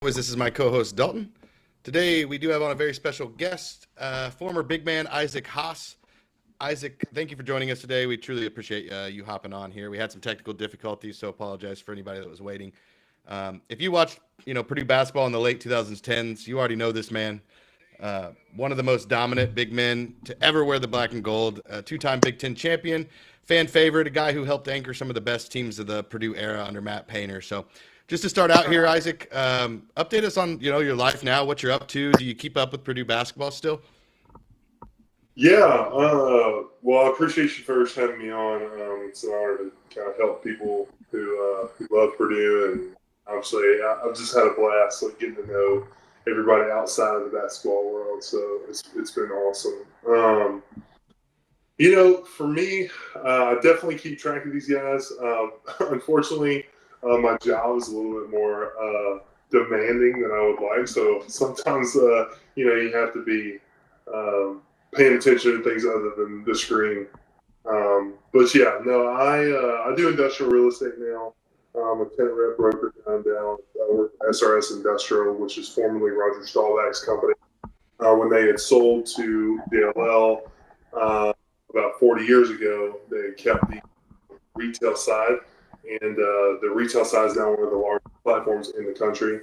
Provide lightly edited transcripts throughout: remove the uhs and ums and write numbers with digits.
This is my co-host Dalton. Today we do have on a very special guest, former big man Isaac Haas. Isaac, thank you for joining us today. We truly appreciate you hopping on here. We had some technical difficulties, so apologize for anybody that was waiting. If you watched, Purdue basketball in the late 2010s, you already know this man. One of the most dominant big men to ever wear the black and gold. A two-time Big Ten champion, fan favorite, a guy who helped anchor some of the best teams of the Purdue era under Matt Painter. So, just to start out here, Isaac, update us on your life now, what you're up to. Do you keep up with Purdue basketball still? Yeah, well, I appreciate you first having me on. It's an honor to kind of help people who love Purdue, and obviously I've just had a blast getting to know everybody outside of the basketball world. So it's been awesome. For me, I definitely keep track of these guys. Unfortunately, my job is a little bit more demanding than I would like. So sometimes, you have to be paying attention to things other than the screen. But yeah, no, I do industrial real estate now. I'm a tenant rep broker down. I work at SRS Industrial, which is formerly Roger Staubach's company. When they had sold to DLL about 40 years ago, they kept the retail side, and the retail side is now one of the largest platforms in the country.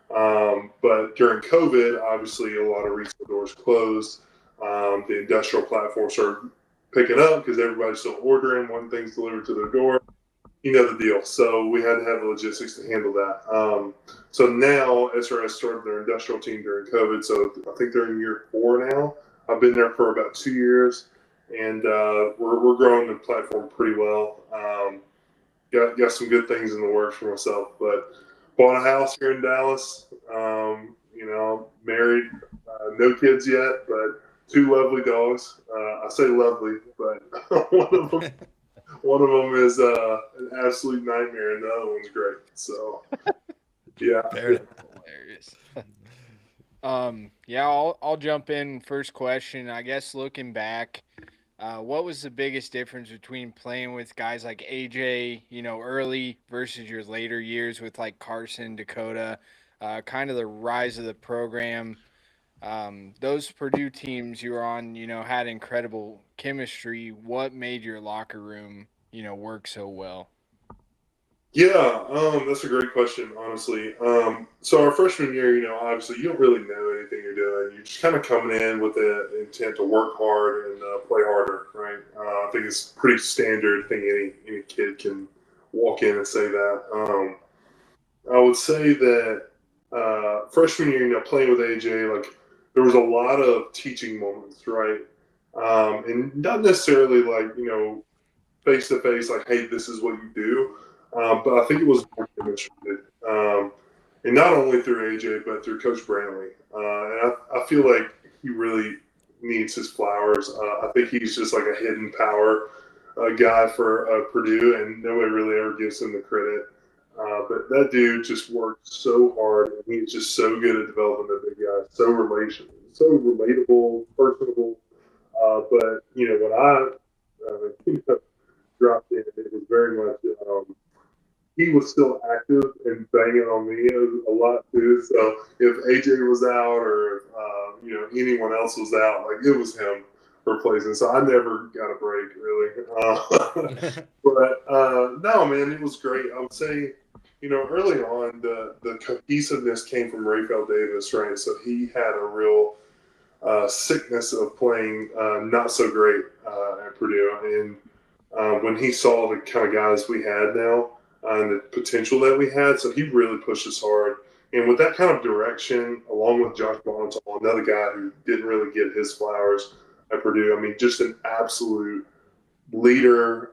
But during COVID, obviously a lot of retail doors closed. The industrial platform started picking up because everybody's still ordering, wanting things delivered to their door. You know the deal. So we had to have the logistics to handle that. So now SRS started their industrial team during COVID. So I think they're in year 4 now. I've been there for about 2 years, and we're growing the platform pretty well. Got some good things in the works for myself, but bought a house here in Dallas. Married, no kids yet, but 2 lovely dogs. I say lovely, but one of them is an absolute nightmare, and the other one's great. So, yeah. Hilarious. I'll jump in. First question, I guess, looking back, what was the biggest difference between playing with guys like AJ, early versus your later years with like Carson, Dakota, kind of the rise of the program? Those Purdue teams you were on, had incredible chemistry. What made your locker room, work so well? Yeah, that's a great question, honestly. So our freshman year, obviously you don't really know anything you're doing. You're just kind of coming in with the intent to work hard and play harder, right? I think it's pretty standard. I think any kid can walk in and say that. I would say that freshman year, playing with AJ, there was a lot of teaching moments, right? And not necessarily face to face, hey, this is what you do. But I think it was more demonstrated. And not only through AJ, but through Coach Brantley. And I feel like he really needs his flowers. I think he's just like a hidden power guy for Purdue, and nobody really ever gives him the credit. But that dude just worked so hard, and he's just so good at developing the big guy. So relatable, personable. But when I dropped in, it was very much he was still active and banging on me a lot too. So if AJ was out or if anyone else was out, it was him replacing. So I never got a break really. But no, man, it was great. I would say, early on the cohesiveness came from Rafael Davis, right? So he had a real sickness of playing not so great at Purdue, and when he saw the kind of guys we had now. And the potential that we had. So he really pushed us hard. And with that kind of direction, along with Josh Bonnetal, another guy who didn't really get his flowers at Purdue, just an absolute leader,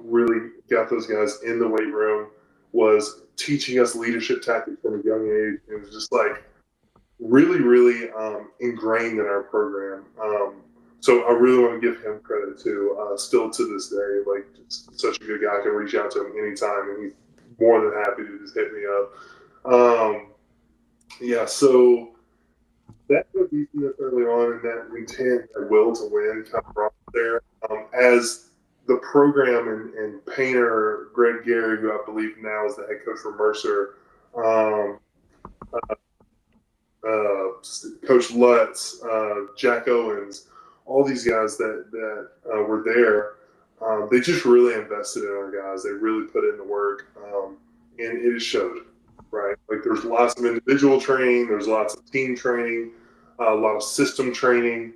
really got those guys in the weight room, was teaching us leadership tactics from a young age. It was just really, really ingrained in our program. So I really want to give him credit too. Still to this day, just such a good guy. I can reach out to him anytime, and he's more than happy to just hit me up. So that cohesiveness early on and that intent and will to win kind of brought there. As the program and Painter, Greg Gary, who I believe now is the head coach for Mercer, Coach Lutz, Jack Owens, all these guys that were there. They just really invested in our guys. They really put in the work, and it showed. Right, like there's lots of individual training, there's lots of team training, a lot of system training.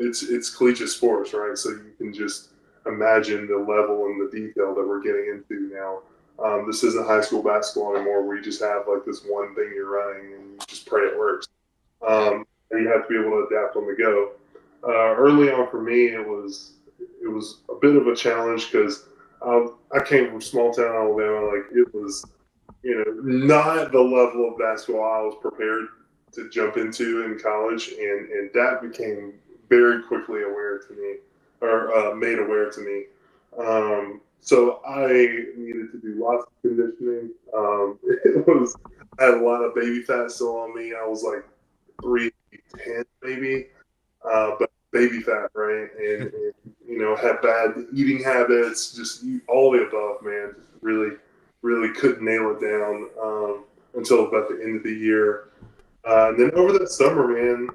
It's collegiate sports, right? So you can just imagine the level and the detail that we're getting into now. This isn't high school basketball anymore, where you just have like this one thing you're running and you just pray it works. And you have to be able to adapt on the go. Early on for me, it was a bit of a challenge because I came from small town Alabama. Like it was, not the level of basketball I was prepared to jump into in college, and that became very quickly aware to me, or made aware to me. So I needed to do lots of conditioning. I had a lot of baby fat still on me. I was like 310 maybe, but baby fat, right? And had bad eating habits, just all the above, man. Just really couldn't nail it down until about the end of the year. And then over that summer, man,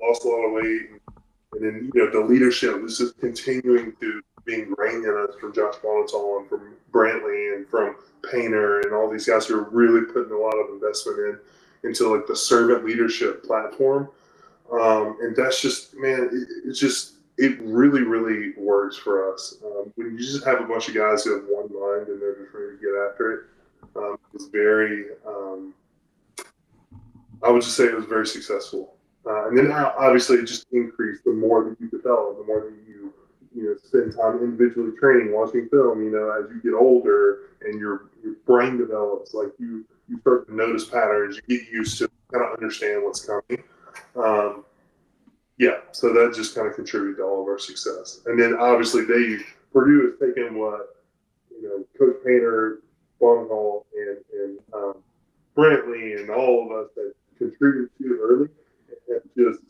lost a lot of weight. And then, the leadership was just continuing to be ingrained in us from Josh Bonnetal and from Brantley and from Painter and all these guys who are really putting a lot of investment into like the servant leadership platform. And that's just, man, it really, really works for us. When you just have a bunch of guys who have one mind and they're just ready to get after it, it's very, I would just say it was very successful. And then obviously it just increased the more that you develop, the more that you spend time individually training, watching film, as you get older and your brain develops, like you start to notice patterns, you get used to kind of understand what's coming. So that just kind of contributed to all of our success. And then obviously Purdue has taken what, Coach Painter, Bonhall, and Brantley and all of us that contributed to early have just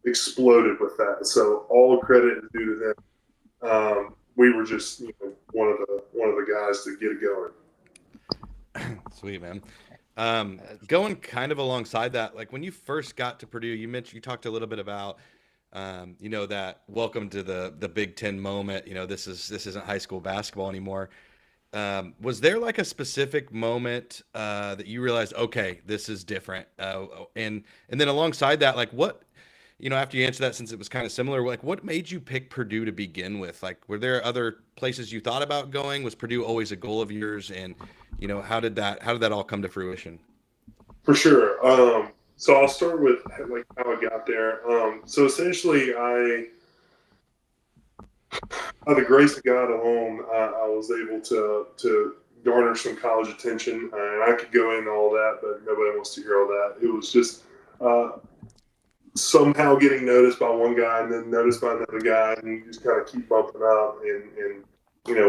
exploded with that. So all credit is due to them. We were just one of the guys to get it going. Sweet, man. Going kind of alongside that, like when you first got to Purdue, you talked a little bit about that welcome to the Big Ten moment. This isn't high school basketball anymore. Was there like a specific moment that you realized, okay, this is different? And then alongside that, like what, after you answer that, since it was kind of similar, like what made you pick Purdue to begin with? Like, were there other places you thought about going? Was Purdue always a goal of yours? And, how did that all come to fruition? For sure. So I'll start with like how I got there. So essentially by the grace of God alone, I was able to garner some college attention, and I could go into all that, but nobody wants to hear all that. It was just somehow getting noticed by one guy and then noticed by another guy, and you just kind of keep bumping up and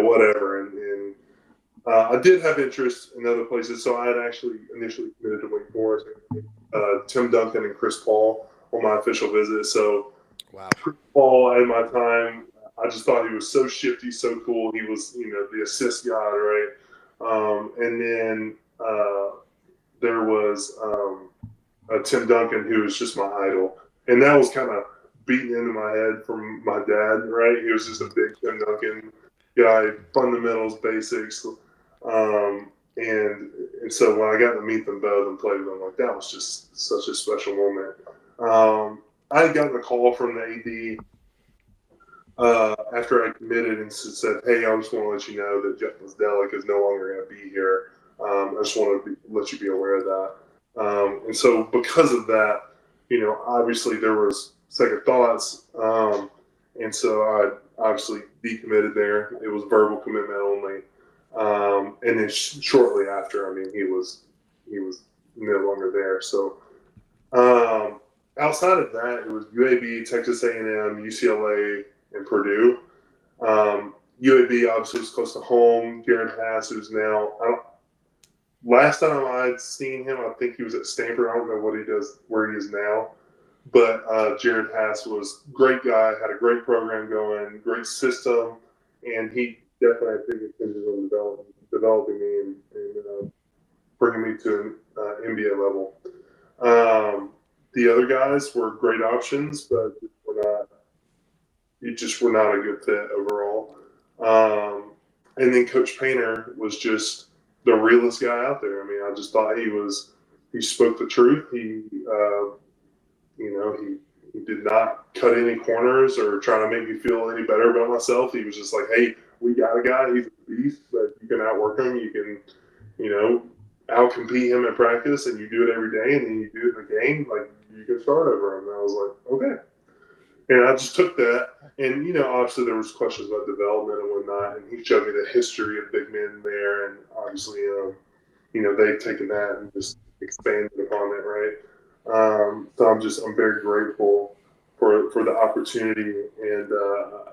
whatever. And I did have interest in other places, so I had actually initially committed to Wake Forest, Tim Duncan and Chris Paul on my official visit. So wow. Chris Paul at my time, I just thought he was so shifty, so cool. He was, the assist guy, right? And then there was Tim Duncan, who was just my idol. And that was kind of beaten into my head from my dad, right? He was just a big Tim Duncan guy, fundamentals, basics. And so when I got to meet them both and play with them, like that was just such a special moment. I had gotten a call from the AD after I committed and said, "Hey, I just want to let you know that Jeff Masdelic is no longer going to be here. I just want to let you be aware of that." And so because of that, obviously there was second thoughts. And so I obviously decommitted there. It was verbal commitment only. And then shortly after, he was no longer there. So outside of that, it was UAB, Texas A&M, UCLA, and Purdue. UAB obviously was close to home. Jared Haas, who's now last time I'd seen him, I think he was at Stanford. I don't know what he does, where he is now. But Jared Haas was a great guy, had a great program going, great system, and he definitely had big intentions on developing me and bringing me to NBA level. The other guys were great options, but were not a good fit overall. And then Coach Painter was just the realest guy out there. I mean, I just thought he spoke the truth. He did not cut any corners or try to make me feel any better about myself. He was just like, hey, we got a guy. He's a beast, but you can outwork him. You can, outcompete him in practice, and you do it every day, and then you do it in the game. Like, you can start over him. And I was like, okay. And I just took that. And, obviously there was questions about development and whatnot, and he showed me the history of big men there. And obviously, they've taken that and just expanded upon it, right? So I'm very grateful for the opportunity, and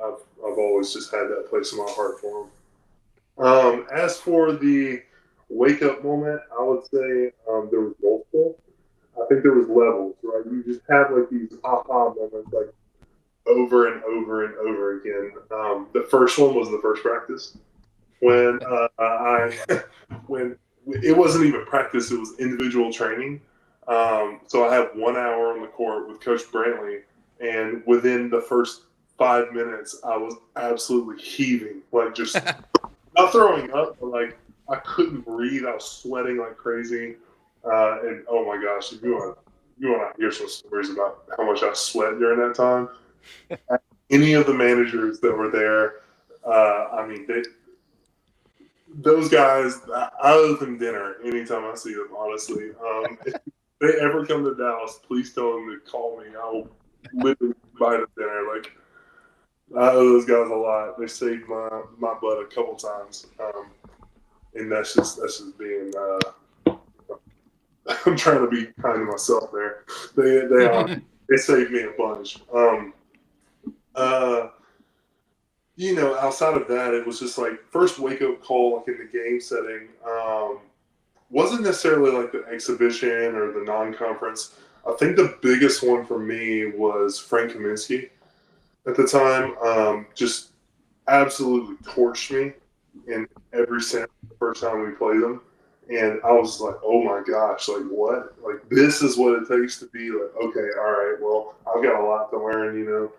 I've always just had that place in my heart for him. As for the wake up moment, I would say there was multiple. I think there was levels, right? You just have like these aha moments, like over and over and over again. The first one was the first practice when when it wasn't even practice; it was individual training. So I had 1 hour on the court with Coach Brantley, and within the first 5 minutes, I was absolutely heaving, like just not throwing up, but like I couldn't breathe. I was sweating like crazy, and oh my gosh, if you want to hear some stories about how much I sweat during that time. Any of the managers that were there, those guys, I owe them dinner anytime I see them, honestly. If they ever come to Dallas, please tell them to call me. I will literally buy them dinner. Like, I owe those guys a lot. They saved my butt a couple times. And that's just being I'm trying to be kind to myself there. They saved me a bunch. Outside of that, it was just like first wake up call, like in the game setting. Wasn't necessarily like the exhibition or the non-conference. I think the biggest one for me was Frank Kaminsky at the time. Just absolutely torched me in every sense the first time we played them. And I was like, oh my gosh, like what? Like this is what it takes to be like, okay, all right, well, I've got a lot to learn,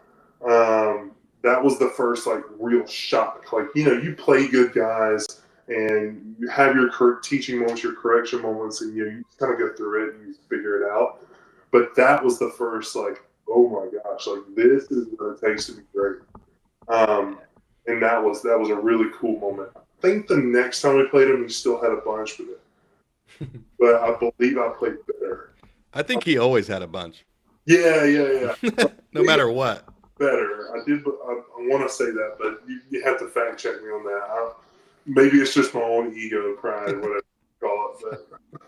that was the first like real shock. Like, you play good guys and you have your teaching moments, your correction moments, and you kind of go through it and you figure it out. But that was the first like, oh my gosh, like this is what it takes to be great. And that was a really cool moment. I think the next time we played him, he still had a bunch with it. But I believe I played better. I think he always had a bunch. Yeah. No matter what. Better. I want to say that, but you have to fact check me on that. Maybe it's just my own ego, pride, whatever you call it. But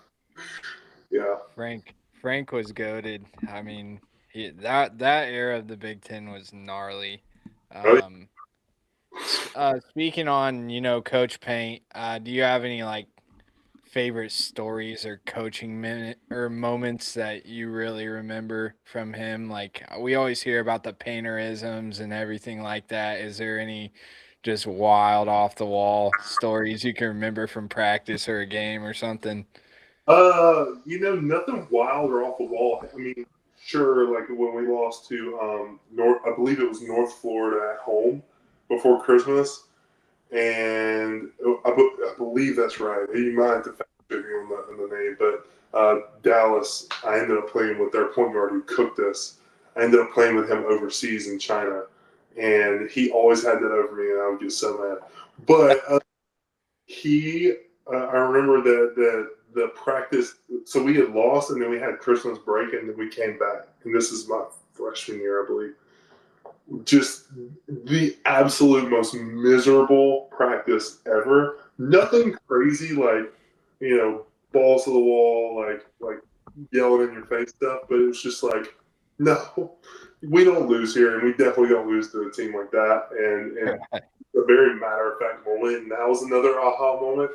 yeah. Frank was goated. I mean, that era of the Big Ten was gnarly. Speaking on, Coach Paint, do you have any like favorite stories or coaching minute or moments that you really remember from him? Like we always hear about the Painterisms and everything like that. Is there any just wild off the wall stories you can remember from practice or a game or something? Nothing wild or off the wall. I mean, sure, like when we lost to I believe it was North Florida at home before Christmas, and I believe that's right. You might have to fact check me on the name, but Dallas, I ended up playing with their point guard who cooked us. I ended up playing with him overseas in China, and he always had that over me, and I would get so mad. But I remember that the practice, so we had lost, and then we had Christmas break, and then we came back. And this is my freshman year, I believe. Just the absolute most miserable practice ever. Nothing crazy like, balls to the wall, like yelling in your face stuff, but it was just like, no, we don't lose here, and we definitely don't lose to a team like that. And a very matter-of-fact moment, and that was another aha moment.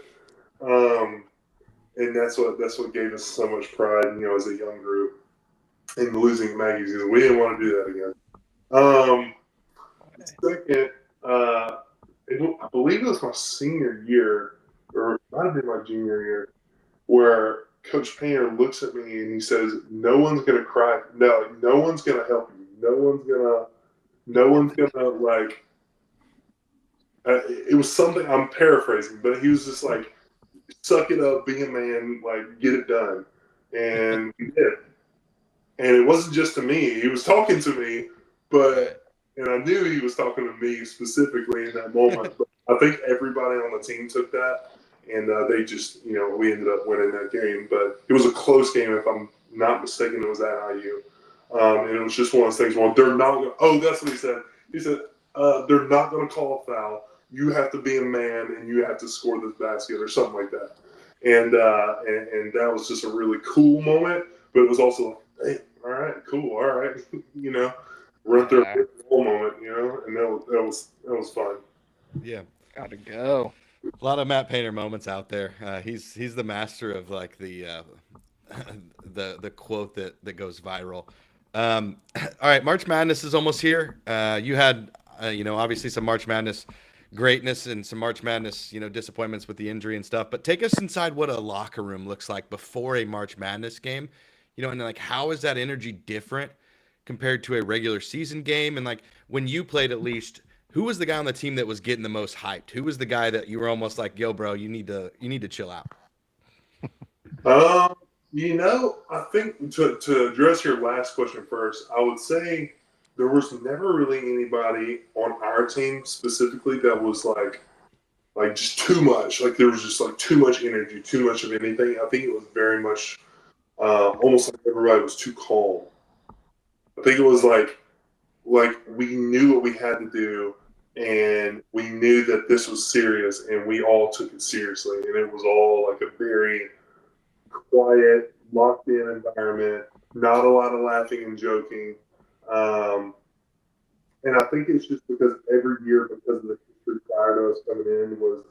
And that's what gave us so much pride, as a young group. And losing Mackey Arena, we didn't want to do that again. Second, I believe it was my senior year, or it might have been my junior year, where Coach Painter looks at me and he says, "No one's gonna cry. No one's gonna help you. No one's gonna like." It was something, I'm paraphrasing, but he was just like, "Suck it up, be a man, like get it done," and he did. And it wasn't just to me; he was talking to me, and I knew he was talking to me specifically in that moment. But I think everybody on the team took that, and they just, we ended up winning that game. But it was a close game, if I'm not mistaken. It was at IU, and it was just one of those things. Well, they're not going. Oh, that's what he said. He said they're not going to call a foul. You have to be a man, and you have to score this basket or something like that. And that was just a really cool moment. But it was also, hey, all right, cool, all right, run through a whole moment, and that was fun. Yeah, gotta go. A lot of Matt Painter moments out there. He's the master of like the the quote that goes viral. All right, March Madness is almost here. You had obviously some March Madness greatness and some March Madness disappointments with the injury and stuff. But take us inside what a locker room looks like before a March Madness game. And like how is that energy different compared to a regular season game? And like when you played, at least, who was the guy on the team that was getting the most hyped? Who was the guy that you were almost like, yo, bro, you need to chill out? I think to address your last question first, I would say there was never really anybody on our team specifically that was like just too much. Like there was just like too much energy, too much of anything. I think it was very much almost like everybody was too calm. I think it was like we knew what we had to do, and we knew that this was serious, and we all took it seriously. And it was all like a very quiet, locked-in environment, not a lot of laughing and joking. And I think it's just because every year, because of the history prior to us coming in, was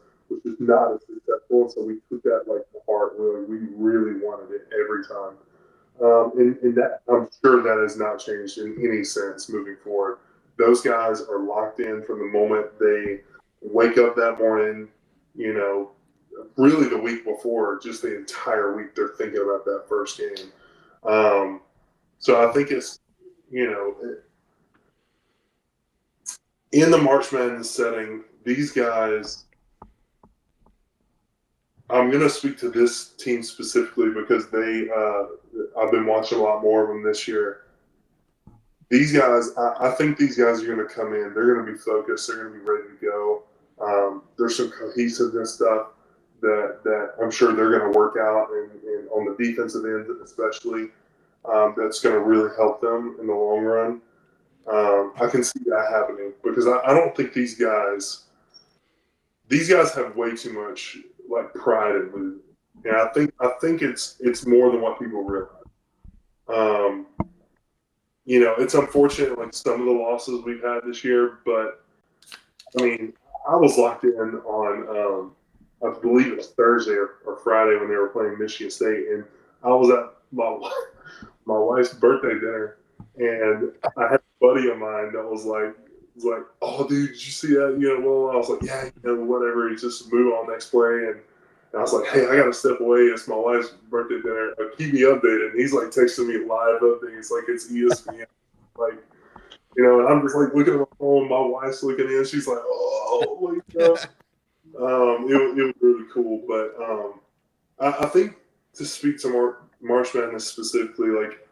just not as successful. So we took that like to heart. We really wanted it every time. And that, I'm sure that has not changed in any sense moving forward. Those guys are locked in from the moment they wake up that morning, really the week before, just the entire week they're thinking about that first game. So I think it's, in the March Madness setting, these guys, I'm going to speak to this team specifically because I've been watching a lot more of them this year. These guys, I think these guys are going to come in. They're going to be focused. They're going to be ready to go. There's some cohesiveness stuff that I'm sure they're going to work out, and on the defensive end especially, that's going to really help them in the long run. I can see that happening because I don't think these guys have way too much like pride in losing. And I think it's more than what people realize. It's unfortunate, like some of the losses we've had this year, but I mean, I was locked in on I believe it was Thursday or Friday when they were playing Michigan State, and I was at my wife's birthday dinner, and I had a buddy of mine that was like, "Oh, dude, did you see that?" Well, I was like, "Yeah, whatever. You just move on next play." And I was like, "Hey, I got to step away. It's my wife's birthday dinner. Keep me updated." And he's like texting me live updates, like it's ESPN, like. And I'm just like looking at my phone. My wife's looking in. She's like, "Oh, my God." It was really cool. But I think to speak to March Madness specifically, like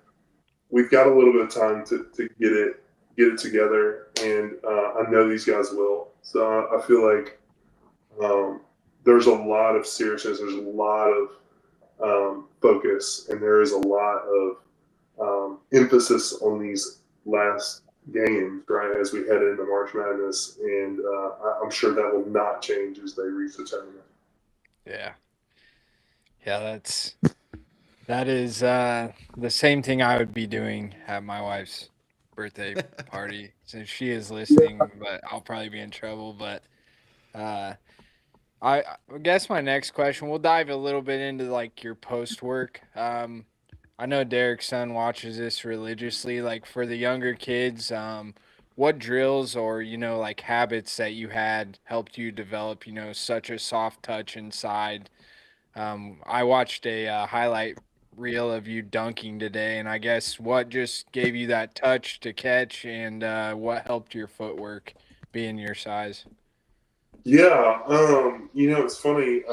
we've got a little bit of time to get it together, and I know these guys will. So I feel like there's a lot of seriousness. There's a lot of focus, and there is a lot of emphasis on these last games, right, as we head into March Madness, and I'm sure that will not change as they reach the tournament. Yeah, that is the same thing I would be doing at my wife's birthday party, since she is listening. But I'll probably be in trouble. But I guess my next question, we'll dive a little bit into like your post work. I know Derek's son watches this religiously. Like for the younger kids, what drills or like habits that you had helped you develop such a soft touch inside I watched a highlight reel of you dunking today, and I guess what just gave you that touch to catch, and what helped your footwork being your size? Yeah, it's funny.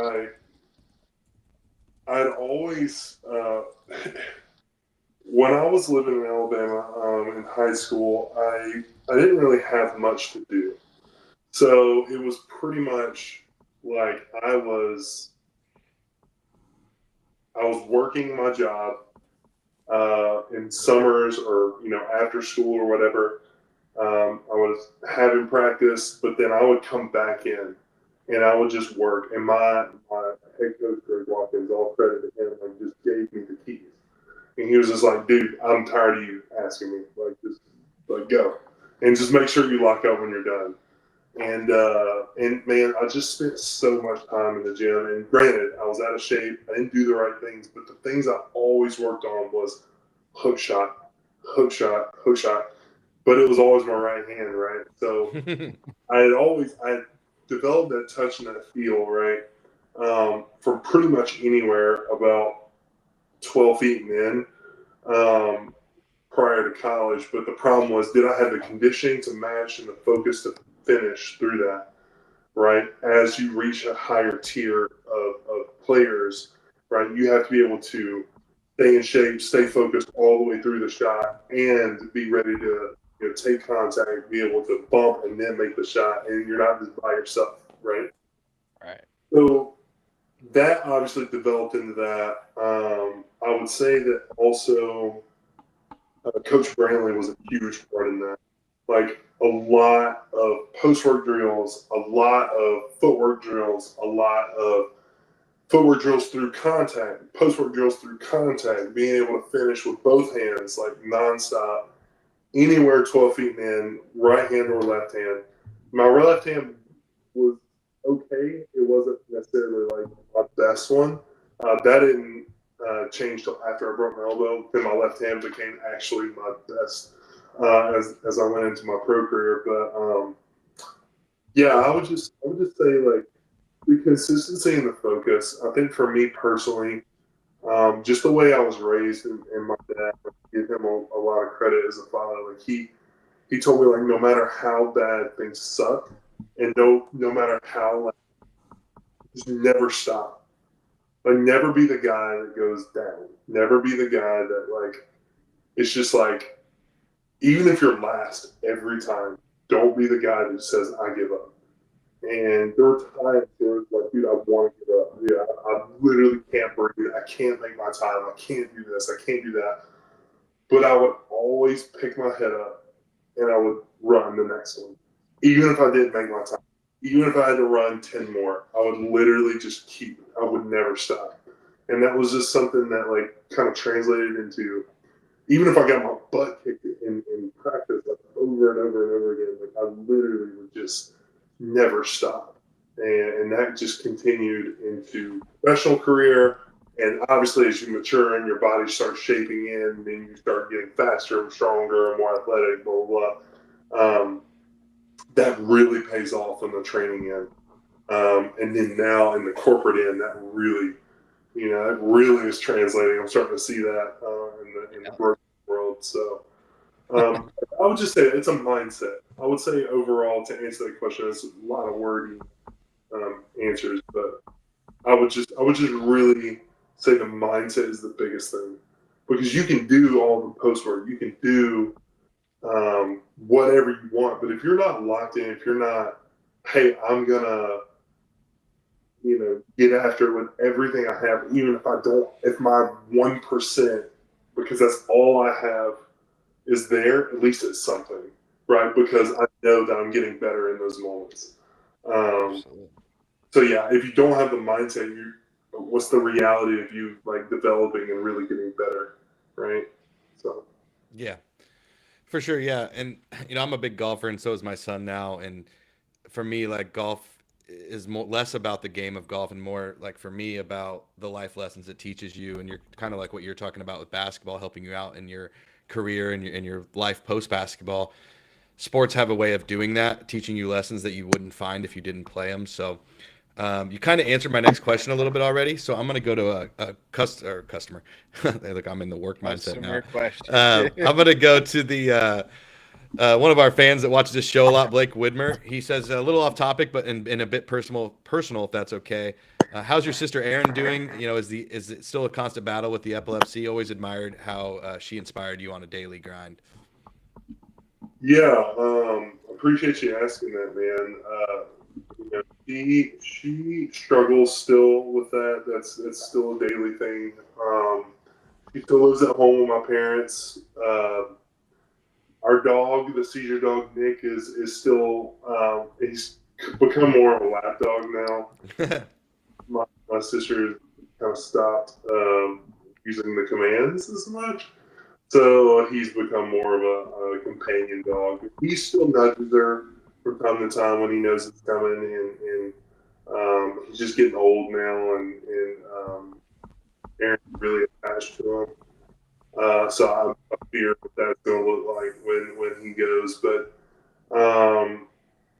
I'd always when I was living in Alabama in high school, I didn't really have much to do, so it was pretty much like I was working my job in summers or after school or whatever. I was having practice, but then I would come back in and I would just work. And my head coach, Greg Watkins, all credit to him, like just gave me the keys. And he was just like, dude, I'm tired of you asking me. Like, just like go. And just make sure you lock up when you're done. And man, I just spent so much time in the gym. And granted, I was out of shape. I didn't do the right things, but the things I always worked on was hook shot, hook shot, hook shot. But it was always my right hand, right? So I developed that touch and that feel, right? From pretty much anywhere about 12 feet and in prior to college. But the problem was, did I have the conditioning to match and the focus to finish through that, right? As you reach a higher tier of players, right, you have to be able to stay in shape, stay focused all the way through the shot, and be ready to take contact, be able to bump, and then make the shot, and you're not just by yourself, right? Right. So that obviously developed into that. I would say that also Coach Brantley was a huge part in that. Like a lot of post work drills, a lot of footwork drills, a lot of footwork drills through contact, post work drills through contact, being able to finish with both hands, like nonstop, anywhere 12 feet in, right hand or left hand. My left hand was okay. It wasn't necessarily like my best one. That didn't change till after I broke my elbow. Then my left hand became actually my best as I went into my pro career. But yeah, I would just say like the consistency and the focus. I think for me personally, just the way I was raised and my dad, I give him a lot of credit as a father. Like he told me like no matter how bad things suck, and no matter how like just never stop. Like never be the guy that goes down. Never be the guy that like it's just like even if you're last every time, don't be the guy that says I give up. And there were times where it was like, dude, I want to give up. Yeah, I literally can't breathe. I can't make my time. I can't do this. I can't do that. But I would always pick my head up and I would run the next one. Even if I didn't make my time. Even if I had to run 10 more, I would literally just keep. I would never stop. And that was just something that like kind of translated into even if I got my butt kicked in practice like over and over and over again, like I literally would just never stop. And that just continued into professional career. And obviously, as you mature and your body starts shaping in, and you start getting faster and stronger and more athletic, blah, blah, blah. That really pays off in the training end. And then now in the corporate end, that really, it really is translating. I'm starting to see that in the growth world. So I would just say it's a mindset. I would say overall to answer that question, it's a lot of wordy answers, but I would just really say the mindset is the biggest thing because you can do all the post work, you can do whatever you want, but if you're not locked in, if you're not, hey, I'm gonna get after it with everything I have, even if I don't, if my 1%, because that's all I have is there, at least it's something, right? Because I know that I'm getting better in those moments. So yeah, if you don't have the mindset, what's the reality of you like developing and really getting better, right? So Yeah, for sure. Yeah. And, I'm a big golfer and so is my son now. And for me, like golf is less about the game of golf and more like for me about the life lessons it teaches you. And you're kind of like what you're talking about with basketball, helping you out in your career and your life post basketball. Sports have a way of doing that, teaching you lessons that you wouldn't find if you didn't play them. So You kind of answered my next question a little bit already, so I'm going to go to a customer. Look, I'm in the work mindset now. Customer question. I'm going to go to the one of our fans that watches this show a lot, Blake Widmer. He says a little off topic, but in a bit personal, if that's okay. How's your sister Erin doing? You know, is it still a constant battle with the epilepsy? Always admired how she inspired you on a daily grind. Yeah, appreciate you asking that, man. You know, she struggles still with that. That's still a daily thing. She still lives at home with my parents. Our dog, the seizure dog Nick, is still he's become more of a lap dog now. My sister kind of stopped using the commands as much. So he's become more of a companion dog. He still nudges her from time to time when he knows it's coming, and he's just getting old now, and Aaron's really attached to him. So I fear what that's going to look like when he goes. But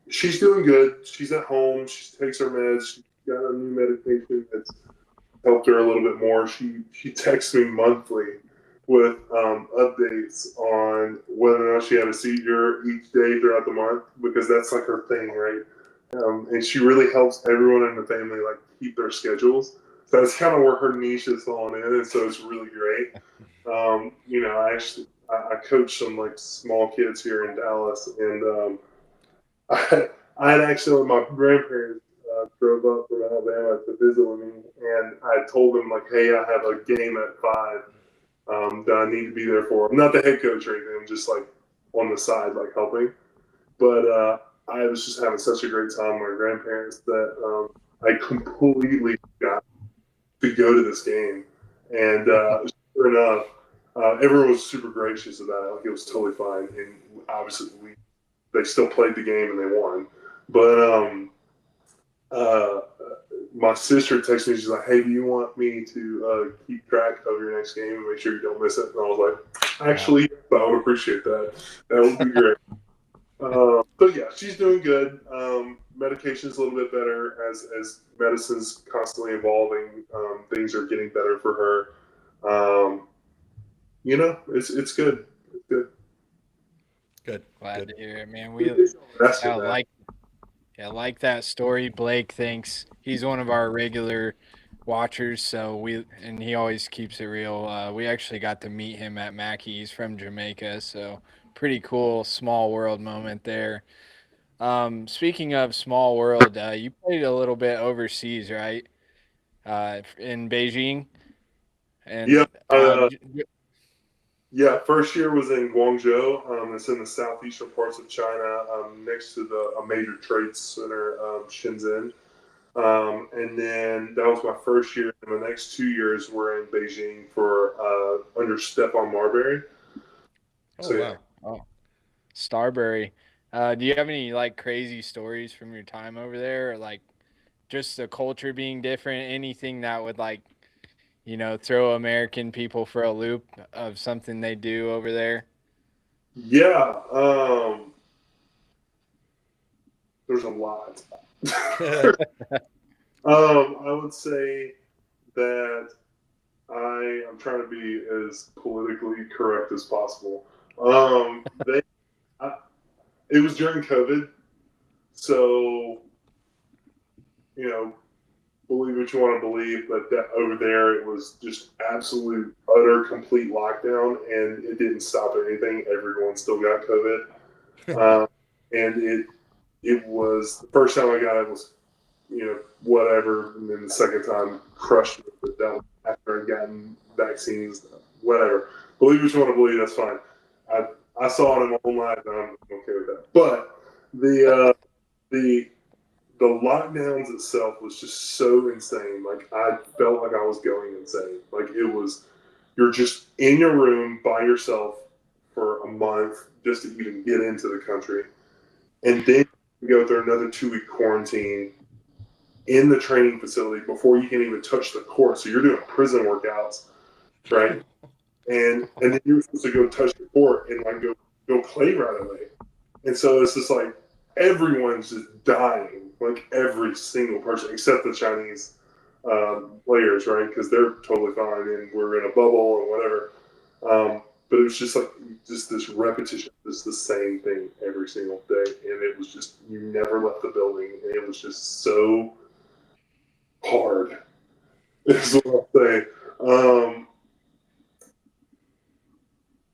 she's doing good. She's at home. She takes her meds. She's got a new medication that's helped her a little bit more. She texts me monthly with updates on whether or not she had a seizure each day throughout the month, because that's like her thing, right? And she really helps everyone in the family like keep their schedules. So that's kind of where her niche is falling in, and so it's really great. You know, I coach some like small kids here in Dallas, and I had actually, my grandparents drove up from Alabama to visit with me, and I told them like, hey, I have a game at 5 that I need to be there for. I'm not the head coach or anything. I'm just like on the side, like helping. But I was just having such a great time with my grandparents that I completely got to go to this game. And sure enough, everyone was super gracious about it. Like, it was totally fine. And obviously, they still played the game and they won. But my sister texted me. She's like, hey, do you want me to keep track of your next game and make sure you don't miss it? And I was like, actually, I would appreciate that. That would be great. But yeah, she's doing good. Medication's a little bit better as medicine's constantly evolving. Things are getting better for her. You know, it's good. It's good. Good. Glad Good. to hear it, man. I like that story. Blake thinks he's one of our regular watchers, so he always keeps it real. We actually got to meet him at Mackey. He's from Jamaica, so pretty cool small world moment there. Speaking of small world, you played a little bit overseas, right? In Beijing, Yeah. and Yeah, first year was in Guangzhou. It's in the southeastern parts of China, next to a major trade center, Shenzhen. And then that was my first year. And the next 2 years were in Beijing for under Stephon Marbury. Oh, so, yeah. Wow. Oh, Starbury. Do you have any like crazy stories from your time over there, or like just the culture being different? Anything that would like, throw American people for a loop of something they do over there? Yeah, there's a lot. I would say that I'm trying to be as politically correct as possible. It was during COVID, so believe what you want to believe, but that over there it was just absolute, utter, complete lockdown, and it didn't stop anything. Everyone still got COVID, and it was the first time I got it was whatever, and then the second time crushed it, but that was after I'd gotten vaccines, whatever. Believe what you want to believe, that's fine. I saw it in my own life, and I'm okay with that. But the lockdowns itself was just so insane. Like, I felt like I was going insane. Like, you're just in your room by yourself for a month just to even get into the country. And then you go through another 2-week quarantine in the training facility before you can even touch the court. So you're doing prison workouts, right? And then you're supposed to go touch the court and like go play right away. And so it's just like, everyone's just dying, like every single person except the Chinese players, right? Because they're totally fine and we're in a bubble and whatever. But it was just like this repetition, just the same thing every single day, and it was just you never left the building, and it was just so hard. Is what I'll say.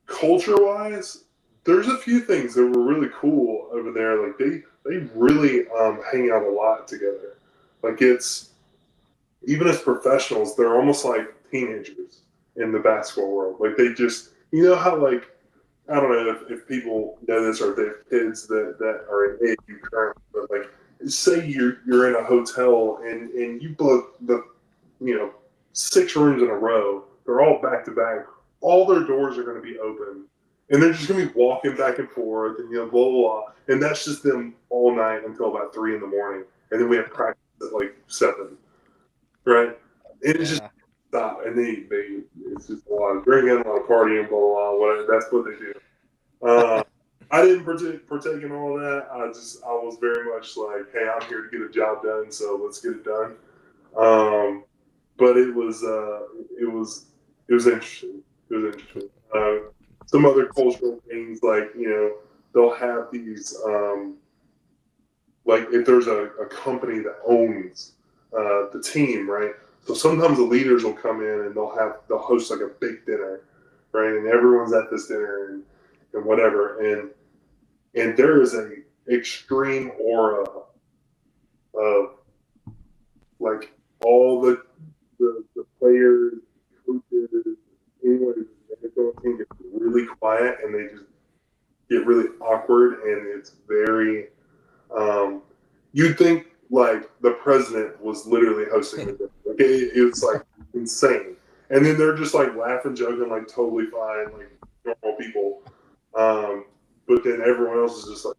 Culture-wise, there's a few things that were really cool over there. Like they really hang out a lot together. Like it's even as professionals, they're almost like teenagers in the basketball world. Like they just, you know how like I don't know if people know this or if they have kids that are in AU currently, but like say you're in a hotel and you book the 6 rooms in a row. They're all back to back. All their doors are going to be open, and they're just going to be walking back and forth, and blah blah blah. And that's just them all night until about 3 in the morning, and then we have practice at like 7, right? And it's just stop, and they it's just a lot of drinking, a lot of partying, blah blah blah. Whatever. That's what they do. I didn't partake in all that. I was very much like, hey, I'm here to get a job done, so let's get it done. But it was interesting. It was interesting. Some other cultural things like they'll have these like if there's a company that owns the team, right? So sometimes the leaders will come in and they'll host like a big dinner, right? And everyone's at this dinner and whatever, and there is a extreme aura of like all the players, coaches, anyone who's team gets really quiet and they just get really awkward, and it's very you'd think like the president was literally hosting the dinner. Like it was like insane. And then they're just like laughing, joking, like totally fine, like normal people. But then everyone else is just like,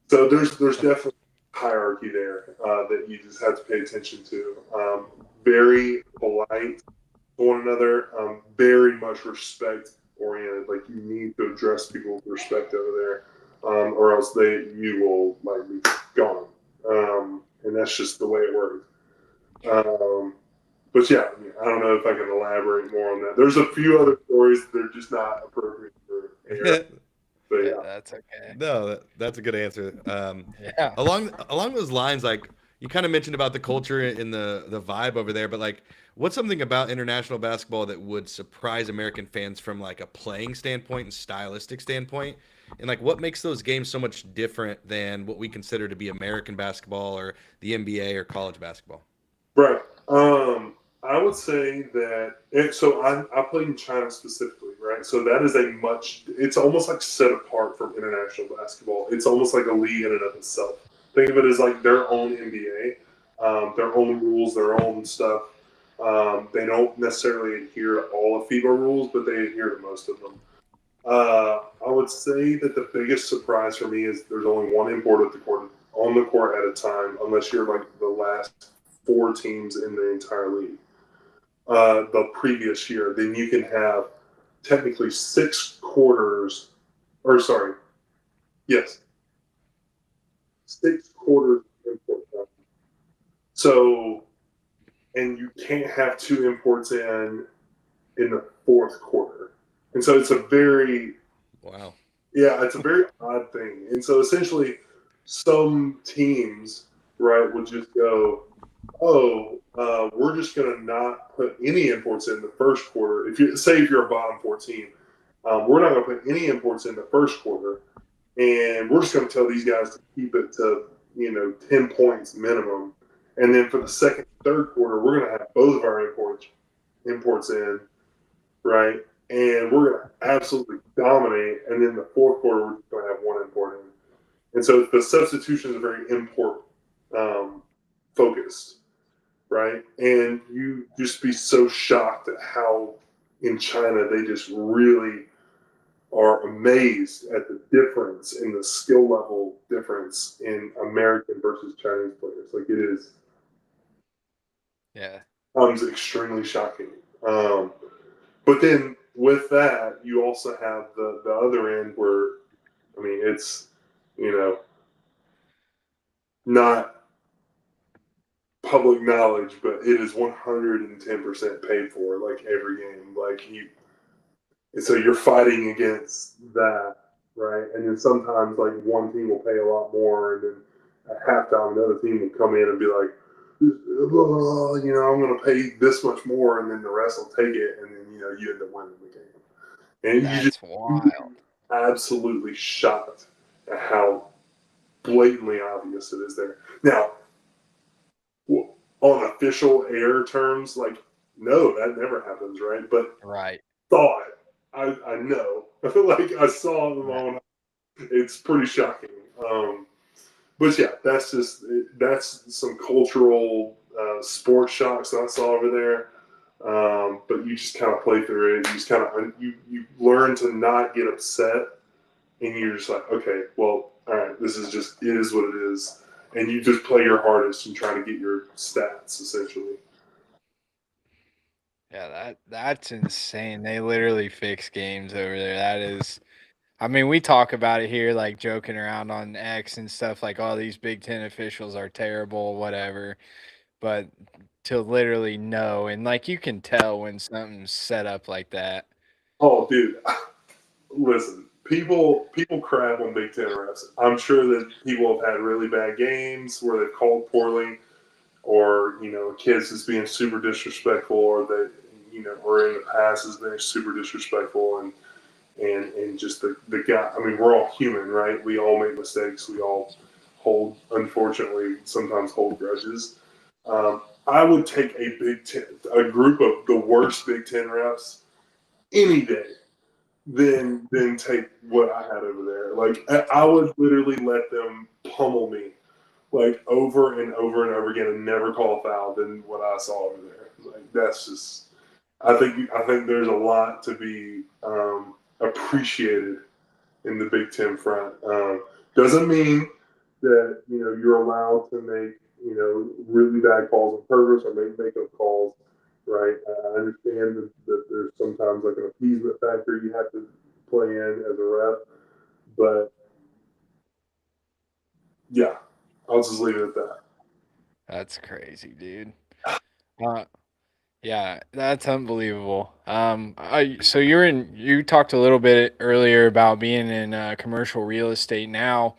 So there's definitely hierarchy there that you just have to pay attention to. Very polite to one another, very much respect oriented. Like you need to address people with respect over there, or else you will like be gone. And that's just the way it works. But yeah, I don't know if I can elaborate more on that. There's a few other stories that are just not appropriate for air. But yeah, that's okay. No, that's a good answer. Yeah. Along those lines, like you kind of mentioned about the culture and the vibe over there, but like, what's something about international basketball that would surprise American fans from like a playing standpoint and stylistic standpoint? And like, what makes those games so much different than what we consider to be American basketball or the NBA or college basketball? right. I would say that. So I played in China specifically, right? So that is it's almost like set apart from international basketball. It's almost like a league in and of itself. Think of it as like their own NBA, their own rules, their own stuff. They don't necessarily adhere to all of FIBA rules, but they adhere to most of them. I would say that the biggest surprise for me is there's only one import on the court at a time, unless you're like the last 4 teams in the entire league. The previous year, then you can have technically 6 quarters, or sorry, yes, 6 quarters import time. So, and you can't have 2 imports in the 4th quarter. And so it's a very it's a very odd thing. And so essentially, some teams, right, would just go, we're just going to not put any imports in the first quarter. If you're a bottom 14, we're not going to put any imports in the first quarter, and we're just going to tell these guys to keep it to 10 points minimum. And then for the second, third quarter, we're going to have both of our imports in, right? And we're going to absolutely dominate. And then the 4th quarter, we're just going to have 1 import in. And so the substitutions are very import focused, right? And you just be so shocked at how in China they just really are amazed at the difference in the skill level difference in American versus Chinese players. Like it is, becomes extremely shocking. But then with that, you also have the other end where I mean, it's, not public knowledge, but it is 110% paid for, like every game. And so you're fighting against that, right? And then sometimes like one team will pay a lot more, and then at halftime another team will come in and be like, oh, I'm going to pay this much more, and then the rest will take it, and then you end up winning the game. And That's wild. Absolutely shocked at how blatantly obvious it is there. Now, on official air terms, like, no, that never happens, right? But right, saw it. I know. Like, I saw the moment. It's pretty shocking. But yeah, that's some cultural sports shocks that I saw over there. But you just kind of play through it. You just kind of you learn to not get upset, and you're just like, okay, well, all right, this is just it is what it is, and you just play your hardest and try to get your stats essentially. Yeah, that's insane. They literally fix games over there. That is, I mean, we talk about it here, like joking around on X and stuff, like all these Big Ten officials are terrible, whatever. But to literally know, and like you can tell when something's set up like that. Oh, dude, listen, people crap on Big Ten refs. I'm sure that people have had really bad games where they've called poorly, or kids is being super disrespectful, or that or in the past has been super disrespectful, and just the guy. I mean, we're all human, right? We all make mistakes. We all unfortunately, sometimes hold grudges. I would take a group of the worst Big Ten refs any day than take what I had over there. Like, I would literally let them pummel me like over and over and over again and never call a foul than what I saw over there. Like, that's just I think there's a lot to be appreciated in the Big Ten front. Doesn't mean that you're allowed to make really bad calls on purpose or make makeup calls, right? I understand that there's sometimes like an appeasement factor you have to play in as a ref, but yeah, I'll just leave it at that. That's crazy, dude. Yeah, that's unbelievable. So you talked a little bit earlier about being in commercial real estate now.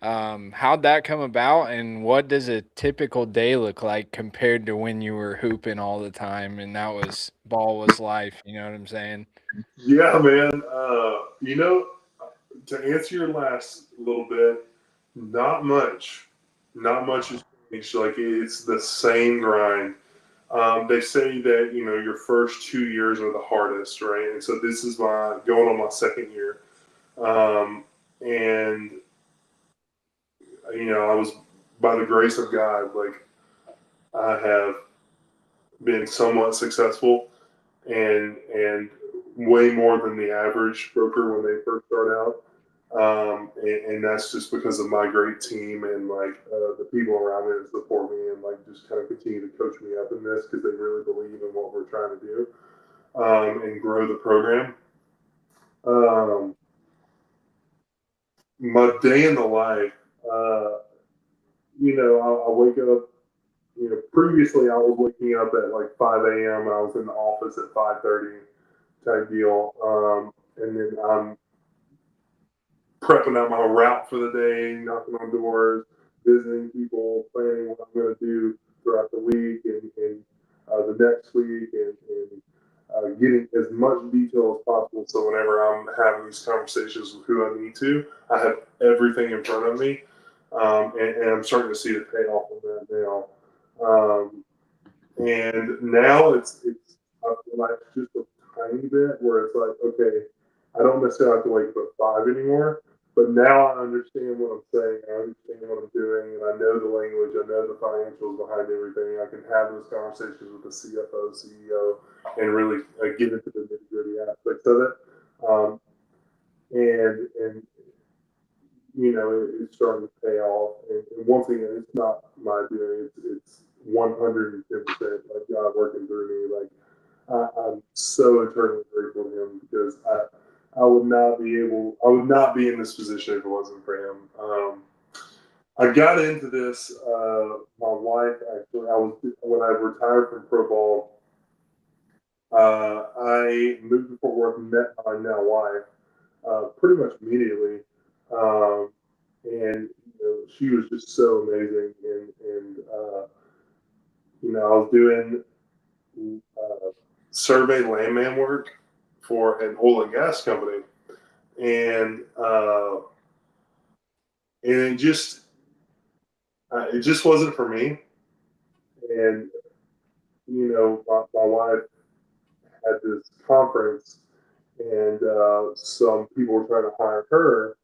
How'd that come about, and what does a typical day look like compared to when you were hooping all the time and ball was life? You know what I'm saying? Yeah, man. To answer your last little bit, not much. Not much has changed. Like, it's the same grind. They say that your first 2 years are the hardest, right? And so this is going on my second year, and I was, by the grace of God, like, I have been somewhat successful, and way more than the average broker when they first start out. And that's just because of my great team and like the people around me that support me and like just kind of continue to coach me up in this because they really believe in what we're trying to do and grow the program. My day in the life, I wake up. Previously I was waking up at like 5 a.m. and I was in the office at 5:30 type deal, and then I'm prepping out my route for the day, knocking on doors, visiting people, planning what I'm going to do throughout the week and the next week, and getting as much detail as possible. So whenever I'm having these conversations with who I need to, I have everything in front of me, and I'm starting to see the payoff of that now. And now I feel like just a tiny bit where it's like, okay, I don't necessarily have to wake up at 5 anymore, but now I understand what I'm saying, I understand what I'm doing, and I know the language, I know the financials behind everything. I can have those conversations with the CFO, CEO, and really get into the nitty gritty aspects of it. And it's starting to pay off. And once again, it's not my doing. It's 110% like God working through me. Like, I'm so eternally grateful to Him because I would not be in this position if it wasn't for him. I got into this. My wife actually. When I retired from pro ball. I moved to Fort Worth and met my now wife pretty much immediately, and she was just so amazing. And I was doing survey landman work for an oil and gas company, and it just wasn't for me. And my wife had this conference, and some people were trying to hire her,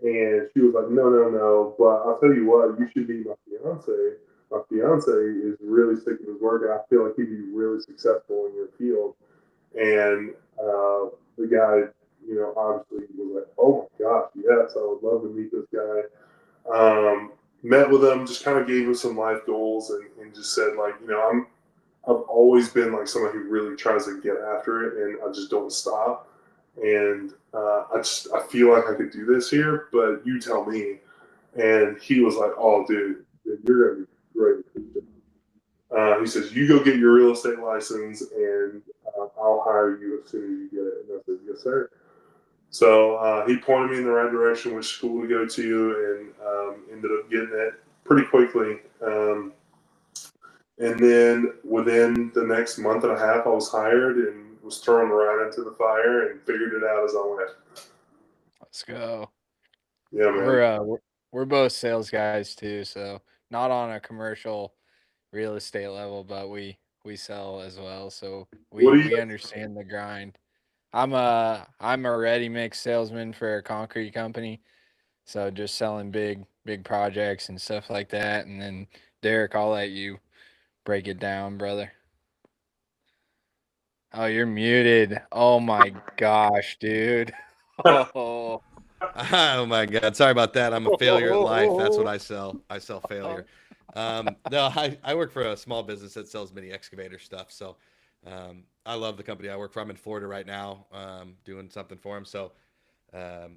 and she was like, "No, no, no! But I'll tell you what, you should be my fiance. My fiance is really sick of his work, and I feel like he'd be really successful in your field." And the guy, obviously was like, "Oh my gosh, yes, I would love to meet this guy." Met with him, just kind of gave him some life goals, and just said, like, I've always been like someone who really tries to get after it, and I just don't stop. And I feel like I could do this here, but you tell me. And he was like, "Oh, dude, you're gonna be great." He says, "You go get your real estate license, and I'll hire you as soon as you get it." And I said, "Yes, sir." So he pointed me in the right direction, which school to go to, and ended up getting it pretty quickly. And then within the next month and a half, I was hired and was thrown right into the fire and figured it out as I went. Let's go. Yeah, man. We're both sales guys too, so not on a commercial real estate level, but we sell as well, so we understand the grind. I'm a ready mix salesman for a concrete company, so just selling big projects and stuff like that. And then Derek, I'll let you break it down, brother. Oh, you're muted. Oh my gosh, dude. Oh. Oh my God. Sorry about that. I'm a failure at life. That's what I sell. I sell failure. No, I work for a small business that sells mini excavator stuff. So I love the company I work for. I'm in Florida right now, doing something for them. So,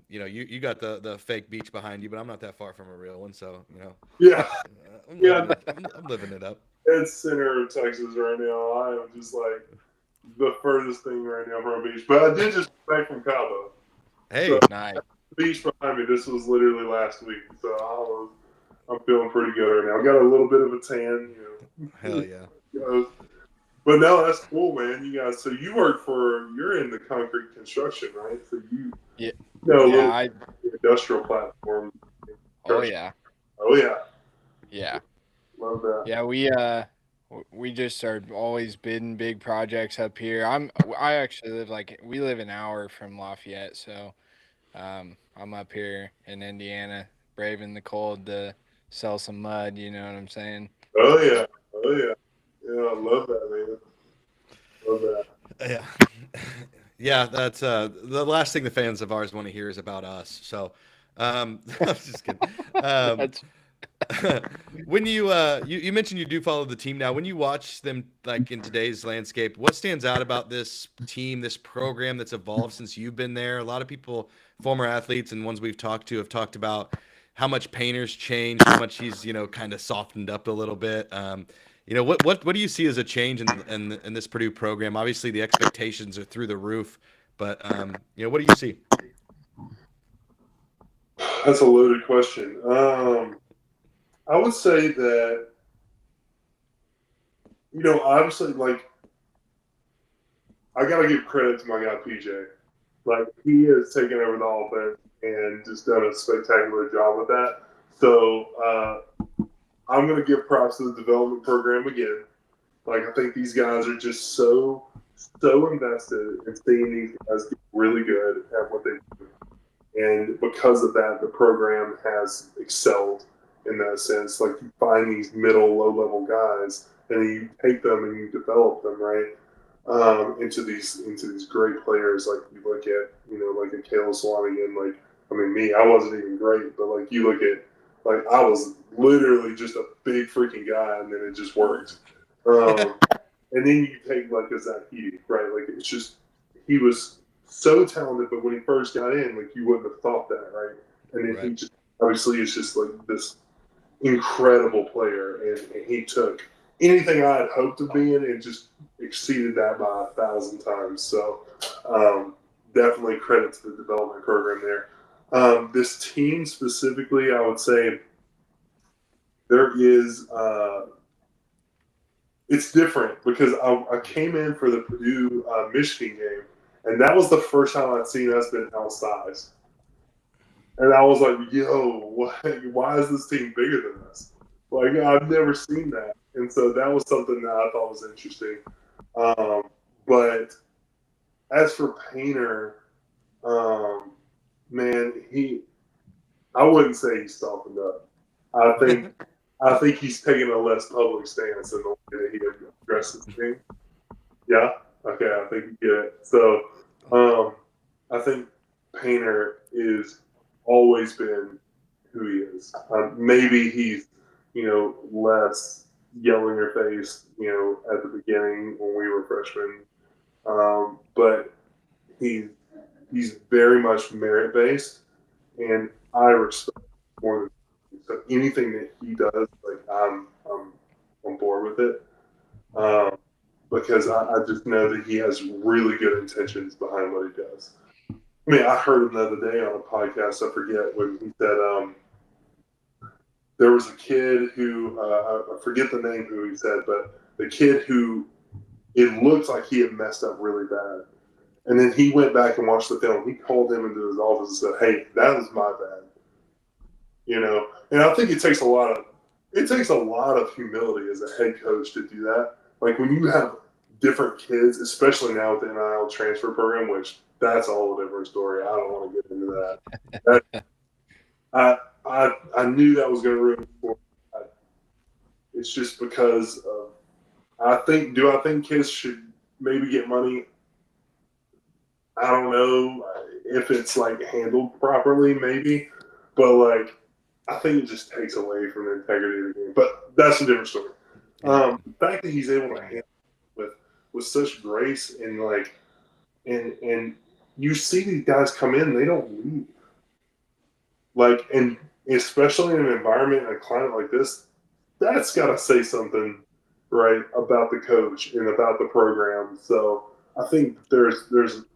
you got the fake beach behind you, but I'm not that far from a real one. So, Yeah. I'm living it up. It's center of Texas right now. I am just like the furthest thing right now from a beach. But I did just come back from Cabo. Hey, so, nice. The beach behind me, this was literally last week. So I'm feeling pretty good right now. I got a little bit of a tan, Hell yeah. But no, that's cool, man. You guys, so you're in the concrete construction, right? So industrial platform. Oh yeah. Oh yeah. Yeah. Love that. Yeah, we just are always bidding big projects up here. I actually we live an hour from Lafayette, so I'm up here in Indiana, braving the cold to sell some mud. You know what I'm saying? Oh yeah. Yeah, I love that, man. Love that. Yeah. Yeah, that's the last thing the fans of ours want to hear is about us. So, I'm just kidding. That's When you mentioned you do follow the team now, when you watch them like in today's landscape, what stands out about this team, this program that's evolved since you've been there? A lot of people, former athletes and ones we've talked to, have talked about how much Painter's changed, how much he's kind of softened up a little bit. What do you see as a change in this Purdue program? Obviously, the expectations are through the roof, but what do you see? That's a loaded question. I would say that, obviously, like, I got to give credit to my guy, PJ. Like, he has taken over the offense and just done a spectacular job with that. So, I'm going to give props to the development program again. Like, I think these guys are just so invested in seeing these guys get really good at what they do. And because of that, the program has excelled in that sense. Like, you find these middle, low-level guys, and then you take them and you develop them, right, into these great players. Like, you look at, like a Caleb Swanigan. Like, I mean, me, I wasn't even great, but, like, you look at, like, I was literally just a big freaking guy, and then it just worked. And then you take, like, a Zach Heedy, right? Like, it's just, he was so talented, but when he first got in, like you wouldn't have thought that, right? And then Right. he just obviously is just like this incredible player, and he took anything I had hoped of being and just exceeded that by 1,000 times. So definitely credit to the development program there. This team specifically, I would say there is it's different because I came in for the Purdue Michigan game, and that was the first time I'd seen us been outsized. And I was like, yo, why is this team bigger than us? Like, I've never seen that. And so that was something that I thought was interesting. But as for Painter, man, I wouldn't say he's softened up. I think he's taking a less public stance in the way that he addresses things. Yeah? Okay, I think you get it. So I think Painter is always been who he is. Maybe he's, less yell in your face, at the beginning when we were freshmen. But he's very much merit based, and I respect more than so anything that he does. Like I'm on board with it because I just know that he has really good intentions behind what he does. I mean, I heard him the other day on a podcast. I forget when he said there was a kid who I forget the name who he said, but the kid who it looked like he had messed up really bad. And then he went back and watched the film. He called him into his office and said, "Hey, that was my bad." And I think it takes a lot of humility as a head coach to do that. Like when you have different kids, especially now with the NIL transfer program, which that's a whole different story. I don't want to get into that. I knew that was going to ruin it. It's just because I think kids should maybe get money? I don't know if it's like handled properly, maybe, but like I think it just takes away from the integrity of the game. But that's a different story. The fact that he's able to handle it with such grace and like, and you see these guys come in, they don't leave. Like, and especially in an environment and a climate like this, that's got to say something, right, about the coach and about the program. So I think there's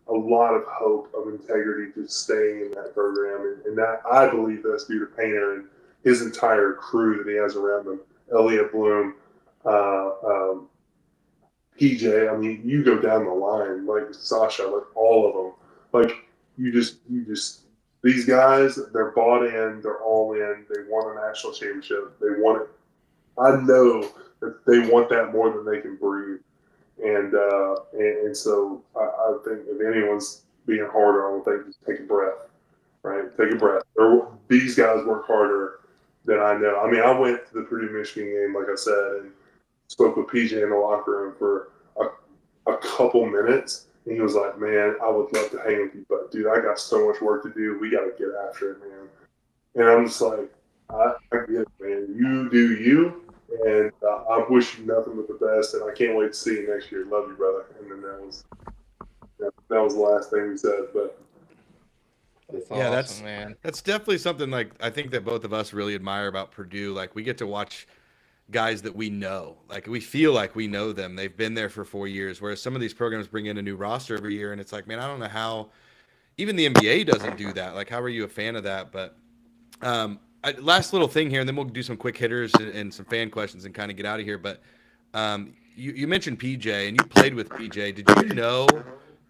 a lot of hope of integrity to staying in that program, and that I believe that's due to Painter and his entire crew that he has around him. Elliot Bloom, PJ. I mean, you go down the line like Sasha, like all of them. Like you just these guys, they're bought in, they're all in. They want a national championship. They want it. I know that they want that more than they can breathe. And so I think if anyone's being harder on them, just take a breath, right? Take a breath. These guys work harder than I know. I mean, I went to the Purdue Michigan game, like I said, and spoke with PJ in the locker room for a couple minutes. And he was like, "Man, I would love to hang with you, but dude, I got so much work to do. We got to get after it, man." And I'm just like, I get it, man. You do you. And I wish you nothing but the best, and I can't wait to see you next year. Love you, brother. And then that was the last thing we said. But That's yeah, awesome, man. That's definitely something like I think that both of us really admire about Purdue. Like we get to watch guys that we know, like we feel like we know them. They've been there for 4 years, whereas some of these programs bring in a new roster every year, and it's like, man, I don't know how. Even the NBA doesn't do that. Like, how are you a fan of that? But last little thing here, and then we'll do some quick hitters and some fan questions and kind of get out of here. But you mentioned PJ, and you played with PJ. Did you know,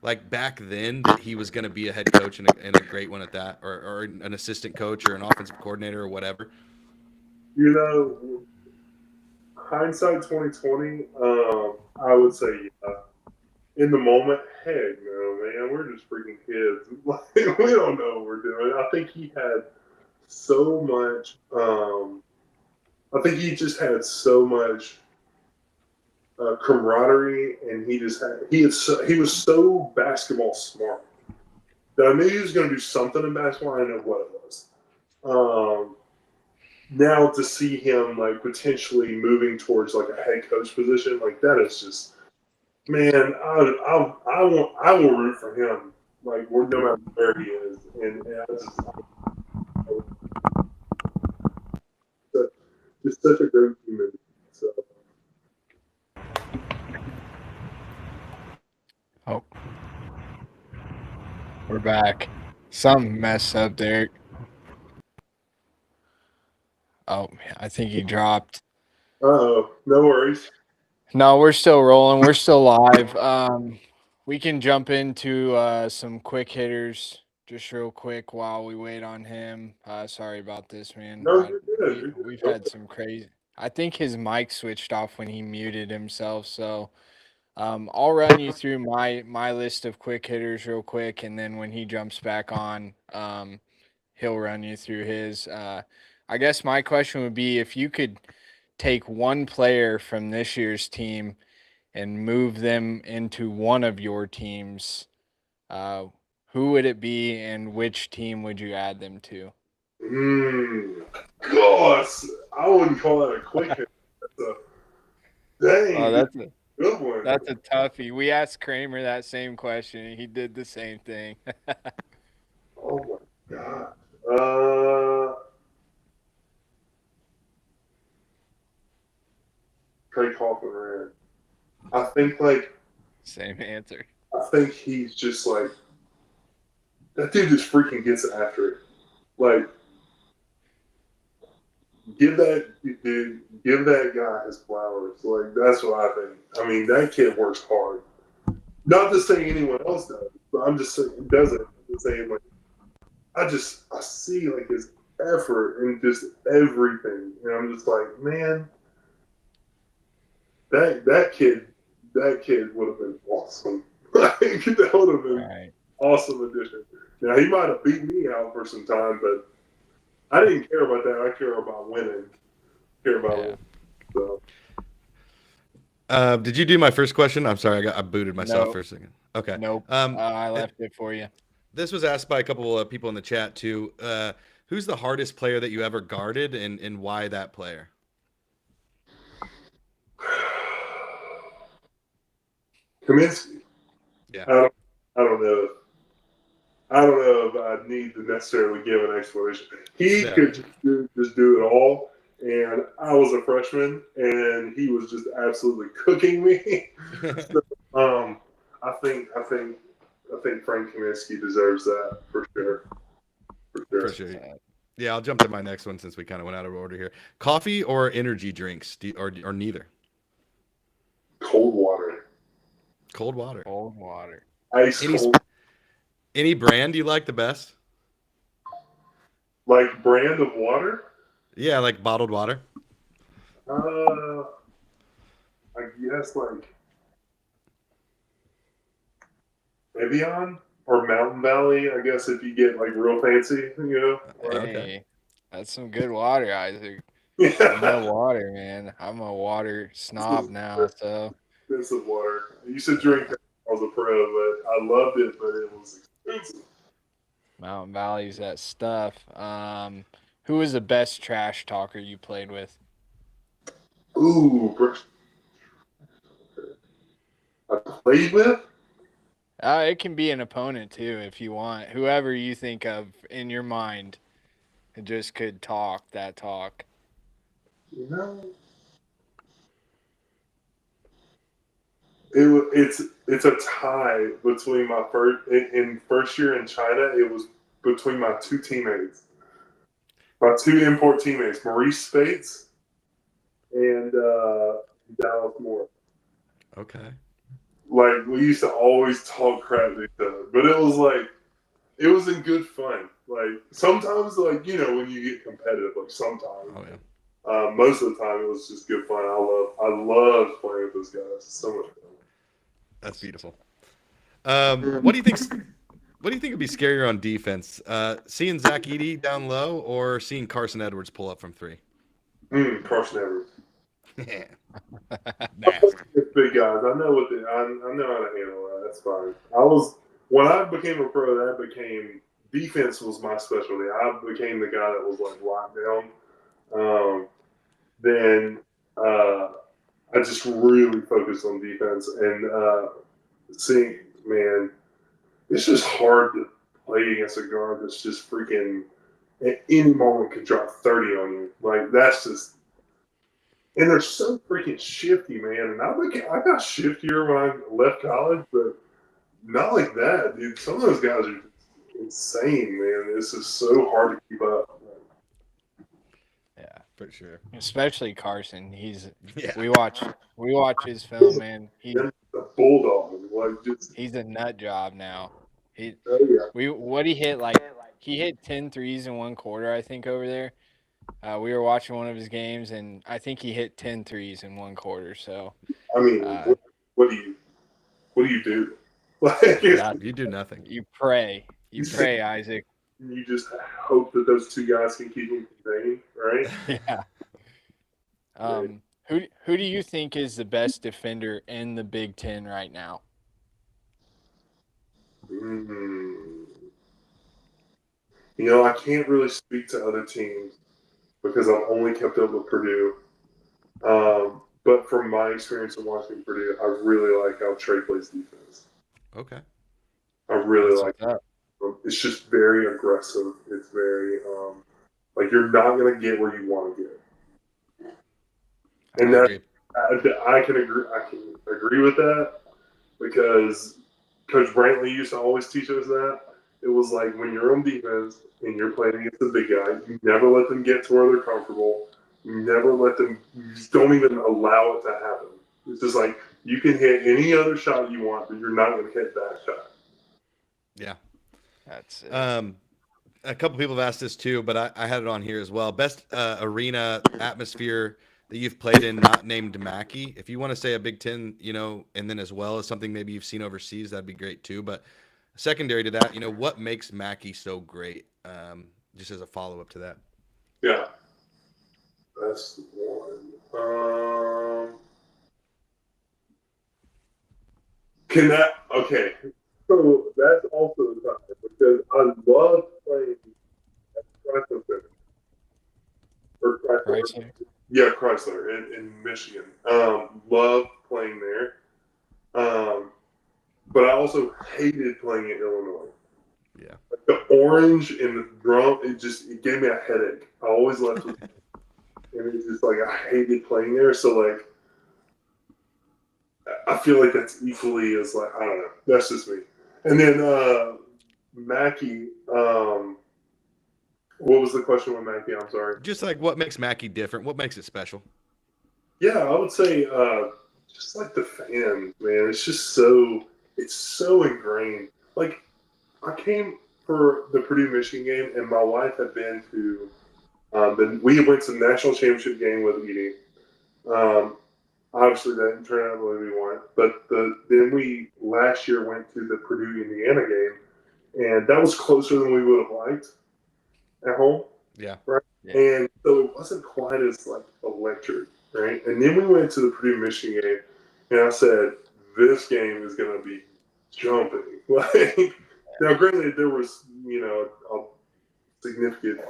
like back then, that he was going to be a head coach and a great one at that, or an assistant coach or an offensive coordinator or whatever? Hindsight 2020, I would say yeah. In the moment, heck no, man. We're just freaking kids. Like, we don't know what we're doing. I think he had so much. I think he just had so much camaraderie, and he was so basketball smart that I knew he was going to do something in basketball. I didn't know what it was. Now to see him like potentially moving towards like a head coach position, like that is just, man. I will root for him like no matter where he is, and just such a great human. So. Oh, we're back. Something messed up, Derek. Oh, I think he dropped. No worries. No, we're still rolling. We're still live. We can jump into some quick hitters just real quick while we wait on him. Sorry about this, man. No, you're good. We've had some crazy. I think his mic switched off when he muted himself. So I'll run you through my list of quick hitters real quick, and then when he jumps back on, he'll run you through his. I guess my question would be if you could take one player from this year's team and move them into one of your teams, who would it be and which team would you add them to? Gosh, I wouldn't call that a quick hit. That's a good one. That's a toughie. We asked Kramer that same question, and he did the same thing. Oh my god. Trey Kaufman. I think same answer. I think he's just like that dude just freaking gets after it. Like give that guy his flowers. Like that's what I think. I mean, that kid works hard. Not to say anyone else does, but I'm just saying doesn't. I'm just saying like I see like his effort and just everything, and I'm just like, man, that kid would have been awesome. Like that would have been awesome addition. Now he might have beat me out for some time, but I didn't care about that. I care about winning. Winning. So. Did you do my first question? I'm sorry, I booted myself for a second. Okay. Nope. I left it for you. This was asked by a couple of people in the chat too. Who's the hardest player that you ever guarded, and why that player? Kaminsky. Yeah. I don't know. I don't know if I need to necessarily give an explanation. He could just do it all, and I was a freshman, and he was just absolutely cooking me. So, I think Frank Kaminsky deserves that for sure. For sure. Yeah, I'll jump to my next one since we kind of went out of order here. Coffee or energy drinks, or neither? Cold water. Cold water. Cold water. Ice cold. Any brand you like the best? Like brand of water? Yeah, like bottled water. I guess like Evian or Mountain Valley. I guess if you get like real fancy, you know. Hey, that's some good water, Isaac. Yeah. I love water, man. I'm a water snob now, so. Expensive water. I used to drink that when I was a pro, but I loved it, but it was expensive. Mountain Valley's that stuff. Who was the best trash talker you played with? Ooh, I played with? It can be an opponent too, if you want. Whoever you think of in your mind, just could talk that talk. You know, it's a tie between my first year in China. It was between my two teammates, my two import teammates, Maurice Spates and Dallas Moore. Okay. Like we used to always talk crap to each other, but it was in good fun. Like sometimes, like you know, when you get competitive, like sometimes. Oh yeah. Most of the time, it was just good fun. I love playing with those guys. It's so much fun. That's beautiful. What do you think? What do you think would be scarier on defense? Seeing Zach Edey down low, or seeing Carson Edwards pull up from three? Carson Edwards. Nasty. Big guys. I know I know how to handle that. That's fine. When I became a pro, defense was my specialty. I became the guy that was like locked down. Then I just really focused on defense and seeing, man, it's just hard to play against a guard that's just freaking at any moment could drop 30 on you. Like, that's just. And they're so freaking shifty, man. And I got shiftier when I left college, but not like that, dude. Some of those guys are insane, man. It's just so hard to keep up. Yeah, for sure. Especially Carson. Yeah. We watch his film, man. The bulldog, like just. He's a nut job now. Oh yeah. He hit 10 threes in one quarter, I think, over there. We were watching one of his games, and I think he hit 10 threes in one quarter. So, I mean, what do you do? Like, You do nothing. You pray, Isaac. You just hope that those two guys can keep him contained, right? Yeah. Who do you think is the best defender in the Big Ten right now? You know, I can't really speak to other teams because I've only kept up with Purdue. But from my experience of watching Purdue, I really like how Trey plays defense. Okay. I really like it. It's just very aggressive. It's very like you're not going to get where you want to get. And I can agree with that because Coach Brantley used to always teach us that. It was like when you're on defense and you're playing against the big guy, you never let them get to where they're comfortable. You never let them. You just don't even allow it to happen. It's just like you can hit any other shot you want, but you're not going to hit that shot. Yeah, that's it. A couple people have asked this too, but I had it on here as well. Best arena atmosphere that you've played in, not named Mackey. If you want to say a Big Ten, you know, and then as well as something maybe you've seen overseas, that'd be great too. But secondary to that, you know, what makes Mackey so great? Just as a follow up to that. Yeah, that's one. Okay. So that's also the time because I love playing at Chrysler Center. Or Chrysler. Yeah, Chrysler in Michigan. Love playing there. But I also hated playing in Illinois. Yeah. Like the orange and the drum, it gave me a headache. I always left with and it's just like I hated playing there. So like I feel like that's equally as like I don't know. That's just me. And then Mackey, what was the question with Mackey? I'm sorry. Just like what makes Mackey different? What makes it special? Yeah, I would say just like the fans, man. It's so ingrained. Like I came for the Purdue Michigan game, and my wife had been to. We went to the national championship game with Edie. Obviously, that didn't turn out the way we wanted. But then we last year went to the Purdue Indiana game, and that was closer than we would have liked at home. Yeah. Right. Yeah. And so it wasn't quite as like electric, right? And then we went to the Purdue Michigan game, and I said, "This game is going to be jumping." Like now, granted, there was a significant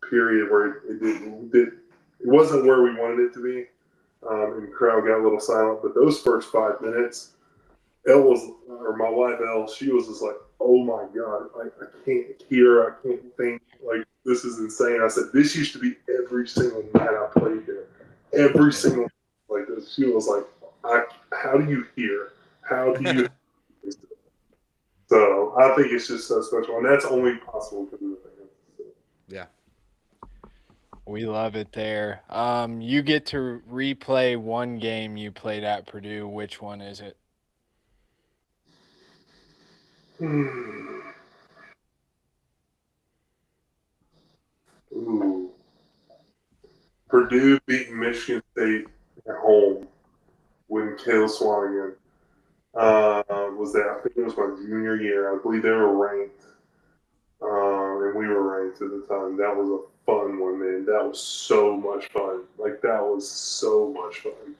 period where it wasn't where we wanted it to be. And the crowd got a little silent, but those first 5 minutes, my wife Elle, she was just like, "Oh my God, I can't hear, I can't think, like this is insane." I said, "This used to be every single night I played there, every single like this." She was like, "How do you hear? How do you?" So I think it's just so special, and that's only possible because of the fans. So. Yeah. We love it there. You get to replay one game you played at Purdue. Which one is it? Ooh. Purdue beat Michigan State at home when Caleb Swanigan was there. I think it was my junior year. I believe they were ranked, and we were ranked at the time. That was a fun one, man. That was so much fun. Like, that was so much fun.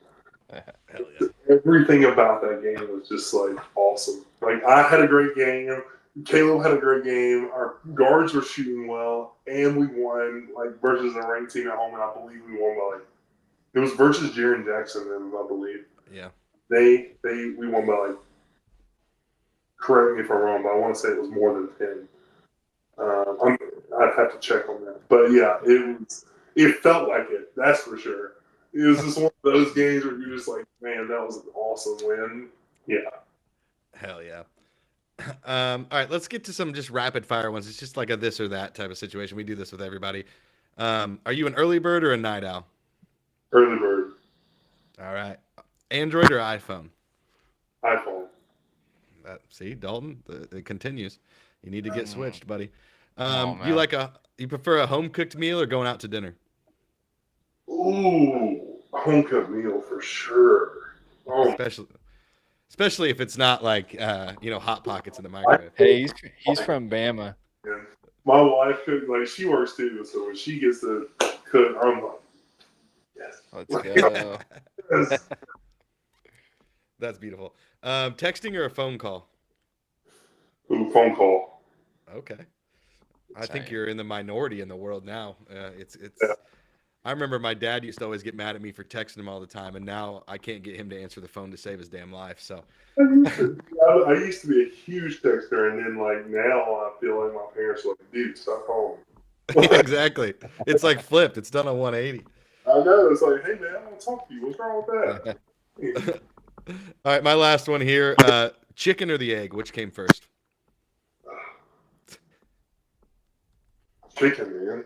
Hell yeah. Everything about that game was just, like, awesome. Like, I had a great game. Caleb had a great game. Our guards were shooting well, and we won, like, versus a ranked team at home, and I believe we won by, like, it was versus Jaren Jackson, I believe. Yeah. We won by, like, Correct me if I'm wrong, but I want to say it was more than 10. I'd have to check on that. But yeah, it felt like it, that's for sure. It was just one of those games where you're just like, man, that was an awesome win. Yeah. Hell yeah. All right, let's get to some just rapid fire ones. It's just like a this or that type of situation. We do this with everybody. Are you an early bird or a night owl? Early bird. All right. Android or iPhone? iPhone. See, Dalton, it continues. You need to get switched, buddy. Oh, You prefer a home cooked meal or going out to dinner? Ooh, home cooked meal for sure. Oh, Especially if it's not like hot pockets in the microwave. Hey, he's from Bama. man. My wife cooked, like, she works too, so when she gets to cook, I'm like, yes. Let's go. Yes. That's beautiful. Texting or a phone call? Ooh, phone call. Okay. I Same. think you're in the minority in the world now. It's. Yeah. I remember my dad used to always get mad at me for texting him all the time, and now I can't get him to answer the phone to save his damn life. So I used to be a huge texter, and then like now I feel like my parents are like, dude, stop calling. exactly, it's like flipped. It's done a 180. I know. It's like, hey man, I want to talk to you. What's wrong with that? All right, my last one here. Chicken or the egg? Which came first? Chicken, man.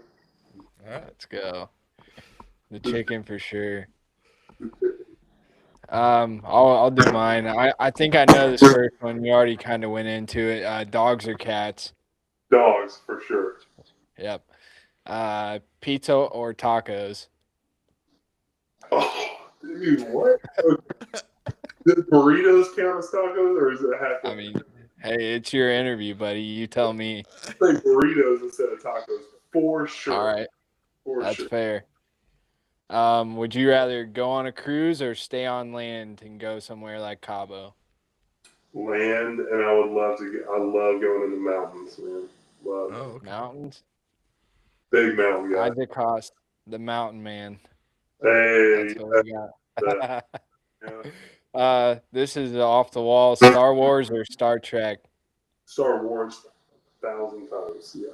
All right. Let's go. The chicken for sure. I'll do mine. I think I know this first one. You already kind of went into it. Dogs or cats? Dogs for sure. Yep. Pizza or tacos? Oh, dude, what? Does burritos count as tacos, or is it have to? I mean, hey, it's your interview, buddy. You tell me. say burritos instead of tacos for sure. All right, for that's sure. fair. Would you rather go on a cruise or stay on land and go somewhere like Cabo? Land, and I would love to get. I love going in the mountains, man. Love it. Oh, okay. Mountains? Big mountain guy. Isaac Haas, the mountain man. Hey, That's what we got. yeah. This is off the wall. Star Wars or Star Trek? Star Wars 1,000 times, yes.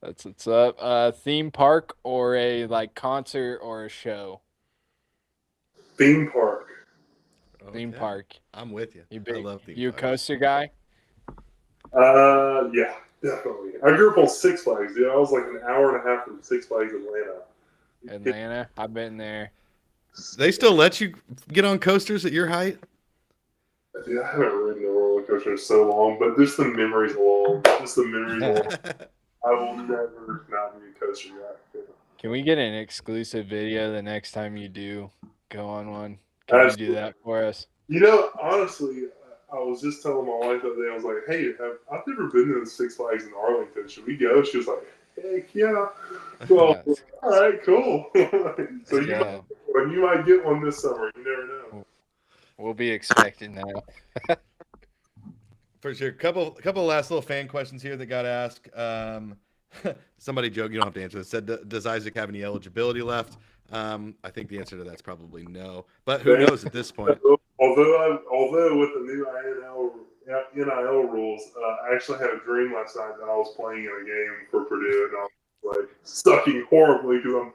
That's what's up. Theme park or a concert or a show? Theme park. Theme Okay. park. I'm with you. You I love theme You a parks. coaster guy? Yeah, definitely. I grew up on Six Flags, dude. I was like an hour and a half from Six Flags Atlanta. Atlanta. I've been there. They still let you get on coasters at your height? Dude, I haven't ridden a roller coaster in so long, but just the memories alone. Just the memories alone. I will never not be a coaster guy. Can we get an exclusive video the next time you do go on one? Can you do that for us? You know, honestly, I was just telling my wife the other day, I was like, hey, I've never been to the Six Flags in Arlington. Should we go? She was like, heck yeah. Well, all right, cool. So you might get one this summer. You never know. We'll be expecting that. For sure. Couple last little fan questions here that got asked. Somebody joked, you don't have to answer this, said, does Isaac have any eligibility left? I think the answer to that's probably no. But who knows at this point? Although with the new NIL rules, I actually had a dream last night that I was playing in a game for Purdue, and I was like sucking horribly because I'm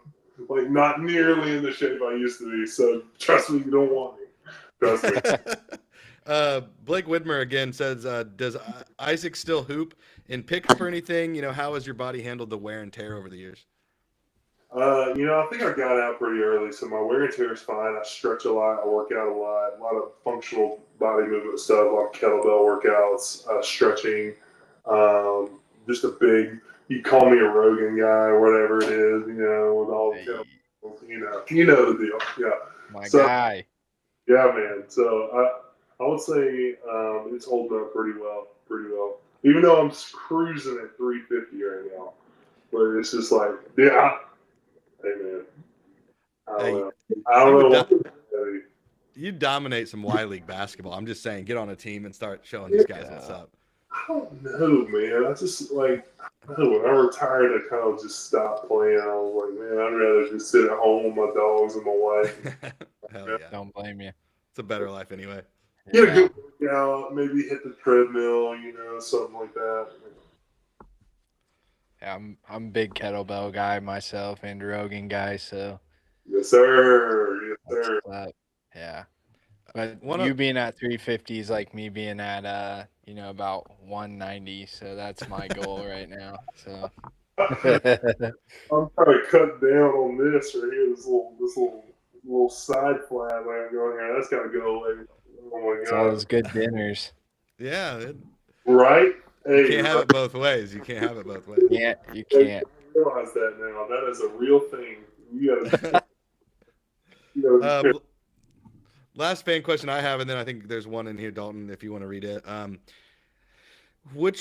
like not nearly in the shape I used to be. So trust me, you don't want me. Trust me. Blake Widmer again says, does Isaac still hoop in pickup or anything? You know, how has your body handled the wear and tear over the years? I think I got out pretty early, so my wear and tear is fine. I stretch a lot, I work out a lot of functional body movement stuff, like kettlebell workouts, stretching. Just a big, you call me a Rogan guy, whatever it is, with all the kettlebells, you know the deal. Yeah. My guy. Yeah, man. So I would say it's holding up pretty well. Even though I'm cruising at 350 right now, but it's just like, yeah. Hey man, I don't know. You dominate some Y League basketball. I'm just saying, get on a team and start showing these guys what's up. I don't know, man. I just when I retired, I kind of just stopped playing. I was like, man, I'd rather just sit at home with my dogs and my wife. Hell yeah. Don't blame you. It's a better life anyway. Get a good workout, maybe hit the treadmill, something like that. Yeah, I'm a big kettlebell guy myself and Rogan guy, so Yes, sir. Yes, that's sir. yeah. But One you of, being at 350 is like me being at about 190, so that's my goal right now. So I'm trying to cut down on this right here. This little side flab I got going here. That's got to go away. Oh my it's all god! those good dinners. yeah, Right? you Hey, can't have it both ways. You can't have it both ways. Yeah, you hey, can't. I realize that now. That is a real thing. You gotta. Last fan question I have, and then I think there's one in here, Dalton, if you want to read it. Where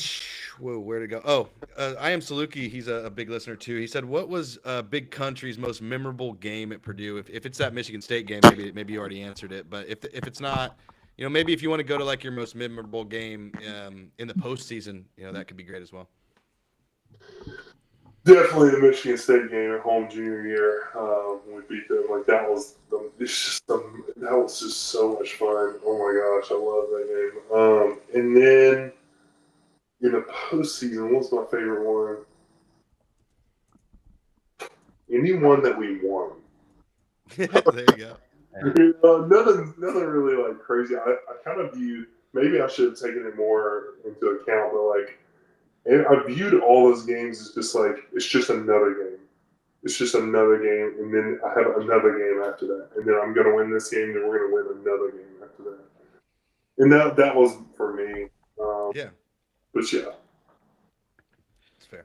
to go? Oh, I am Saluki. He's a big listener too. He said, "What was Big Country's most memorable game at Purdue? If it's that Michigan State game, maybe you already answered it. But if it's not, maybe if you want to go to like your most memorable game in the postseason, that could be great as well." Definitely the Michigan State game at home junior year. We beat them. Like that was just so much fun. Oh my gosh, I love that game. And then in the postseason, what's my favorite one? Anyone that we won. There you go. Nothing really like crazy. I kind of view, maybe I should have taken it more into account, but like, and I viewed all those games as just like it's just another game. It's just another game, and then I have another game after that, and then I'm gonna win this game, then we're gonna win another game after that. And that was for me. Yeah, But yeah. it's fair.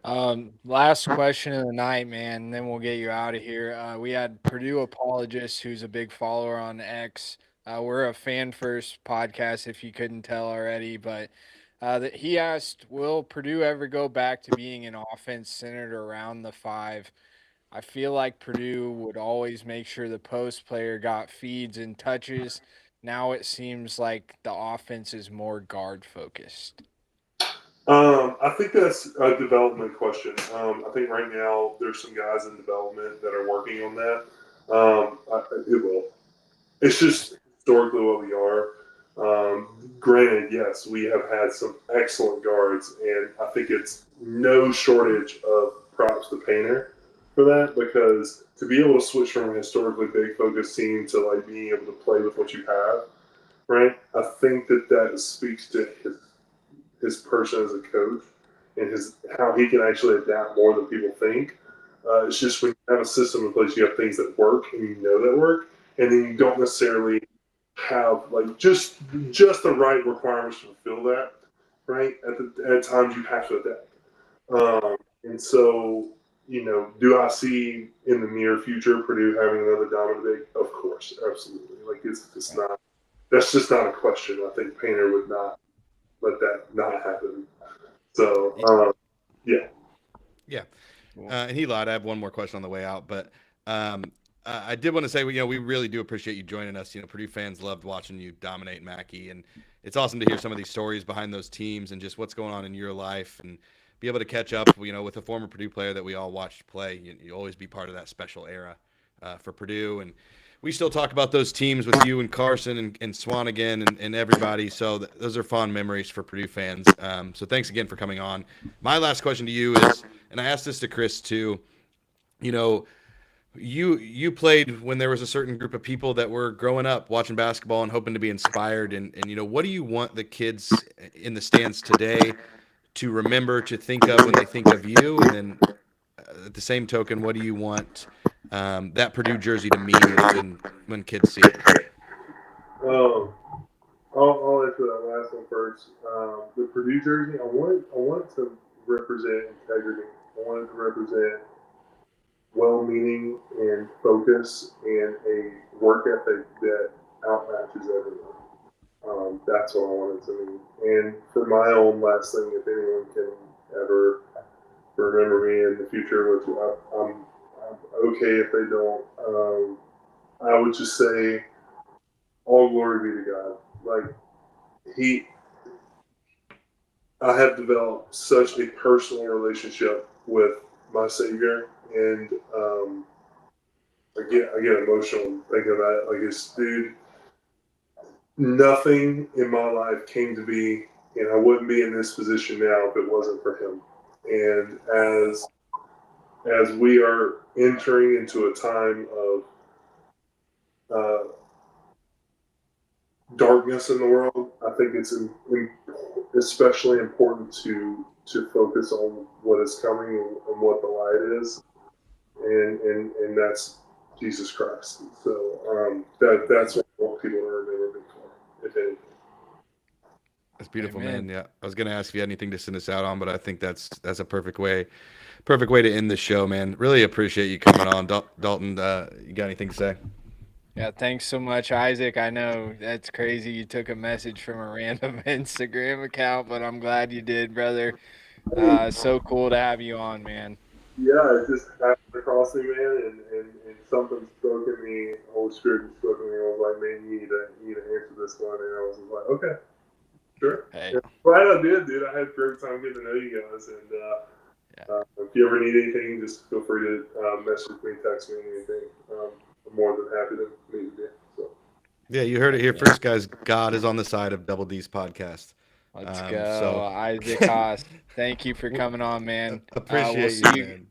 Last question of the night, man, and then we'll get you out of here. We had Purdue Apologist, who's a big follower on X. We're a fan first podcast, if you couldn't tell already, but he asked, will Purdue ever go back to being an offense centered around the five? I feel like Purdue would always make sure the post player got feeds and touches. Now it seems like the offense is more guard focused. I think that's a development question. I think right now there's some guys in development that are working on that. It will. It's just historically what we are. Granted, yes, we have had some excellent guards, and I think it's no shortage of props to Painter for that because to be able to switch from a historically big focus team to like being able to play with what you have, right? I think that speaks to his person as a coach and his how he can actually adapt more than people think. It's just when you have a system in place, you have things that work and you know that work, and then you don't necessarily have like just the right requirements to fulfill that. Right at times you have to adapt, and so do I see in the near future Purdue having another dominant big? Of course, absolutely. Like it's not. That's just not a question. I think Painter would not let that not happen. So, yeah. Yeah. And he lied. I have one more question on the way out, but I did want to say, we really do appreciate you joining us. Purdue fans loved watching you dominate Mackey, and it's awesome to hear some of these stories behind those teams and just what's going on in your life and be able to catch up, with a former Purdue player that we all watched play. You always be part of that special era for Purdue, and we still talk about those teams with you and Carson and Swanigan and everybody. So those are fond memories for Purdue fans. So thanks again for coming on. My last question to you is, and I asked this to Chris too, you played when there was a certain group of people that were growing up watching basketball and hoping to be inspired. And what do you want the kids in the stands today to remember, to think of when they think of you? And then at the same token, what do you want that Purdue jersey to mean when kids see it? I'll answer that last one first. The Purdue jersey, I want it to represent integrity. I want it to represent well-meaning and focus and a work ethic that outmatches everyone. That's what I want it to mean. And for my own last thing, if anyone can ever remember me in the future, which I'm okay if they don't, I would just say, all glory be to God. Like, I have developed such a personal relationship with my Savior, and I get emotional thinking about it. Like, this dude, nothing in my life came to be, and I wouldn't be in this position now if it wasn't for him. And as we are entering into a time of darkness in the world, I think it's especially important to focus on what is coming and what the light is, and that's Jesus Christ. So that's what I want people to remember me for, if anything. That's beautiful, Amen. man. Yeah, I was gonna ask if you had anything to send us out on, but I think that's a perfect way to end the show, man. Really appreciate you coming on, Dalton. You got anything to say? Yeah, thanks so much, Isaac. I know that's crazy. You took a message from a random Instagram account, but I'm glad you did, brother. So cool to have you on, man. Yeah, it just happened across me, man, and something spoke in me. Holy Spirit spoke in me. I was like, man, you need to answer this one, and I was just like, okay, sure. Hey. Yeah. Glad I did, dude. I had a great time getting to know you guys, and if you ever need anything, just feel free to message me, text me, anything. I'm more than happy to meet with you. So. Yeah, you heard it here first, guys. God is on the side of Double D's podcast. Let's go, Isaac Haas. Thank you for coming on, man. Appreciate We'll see you, man.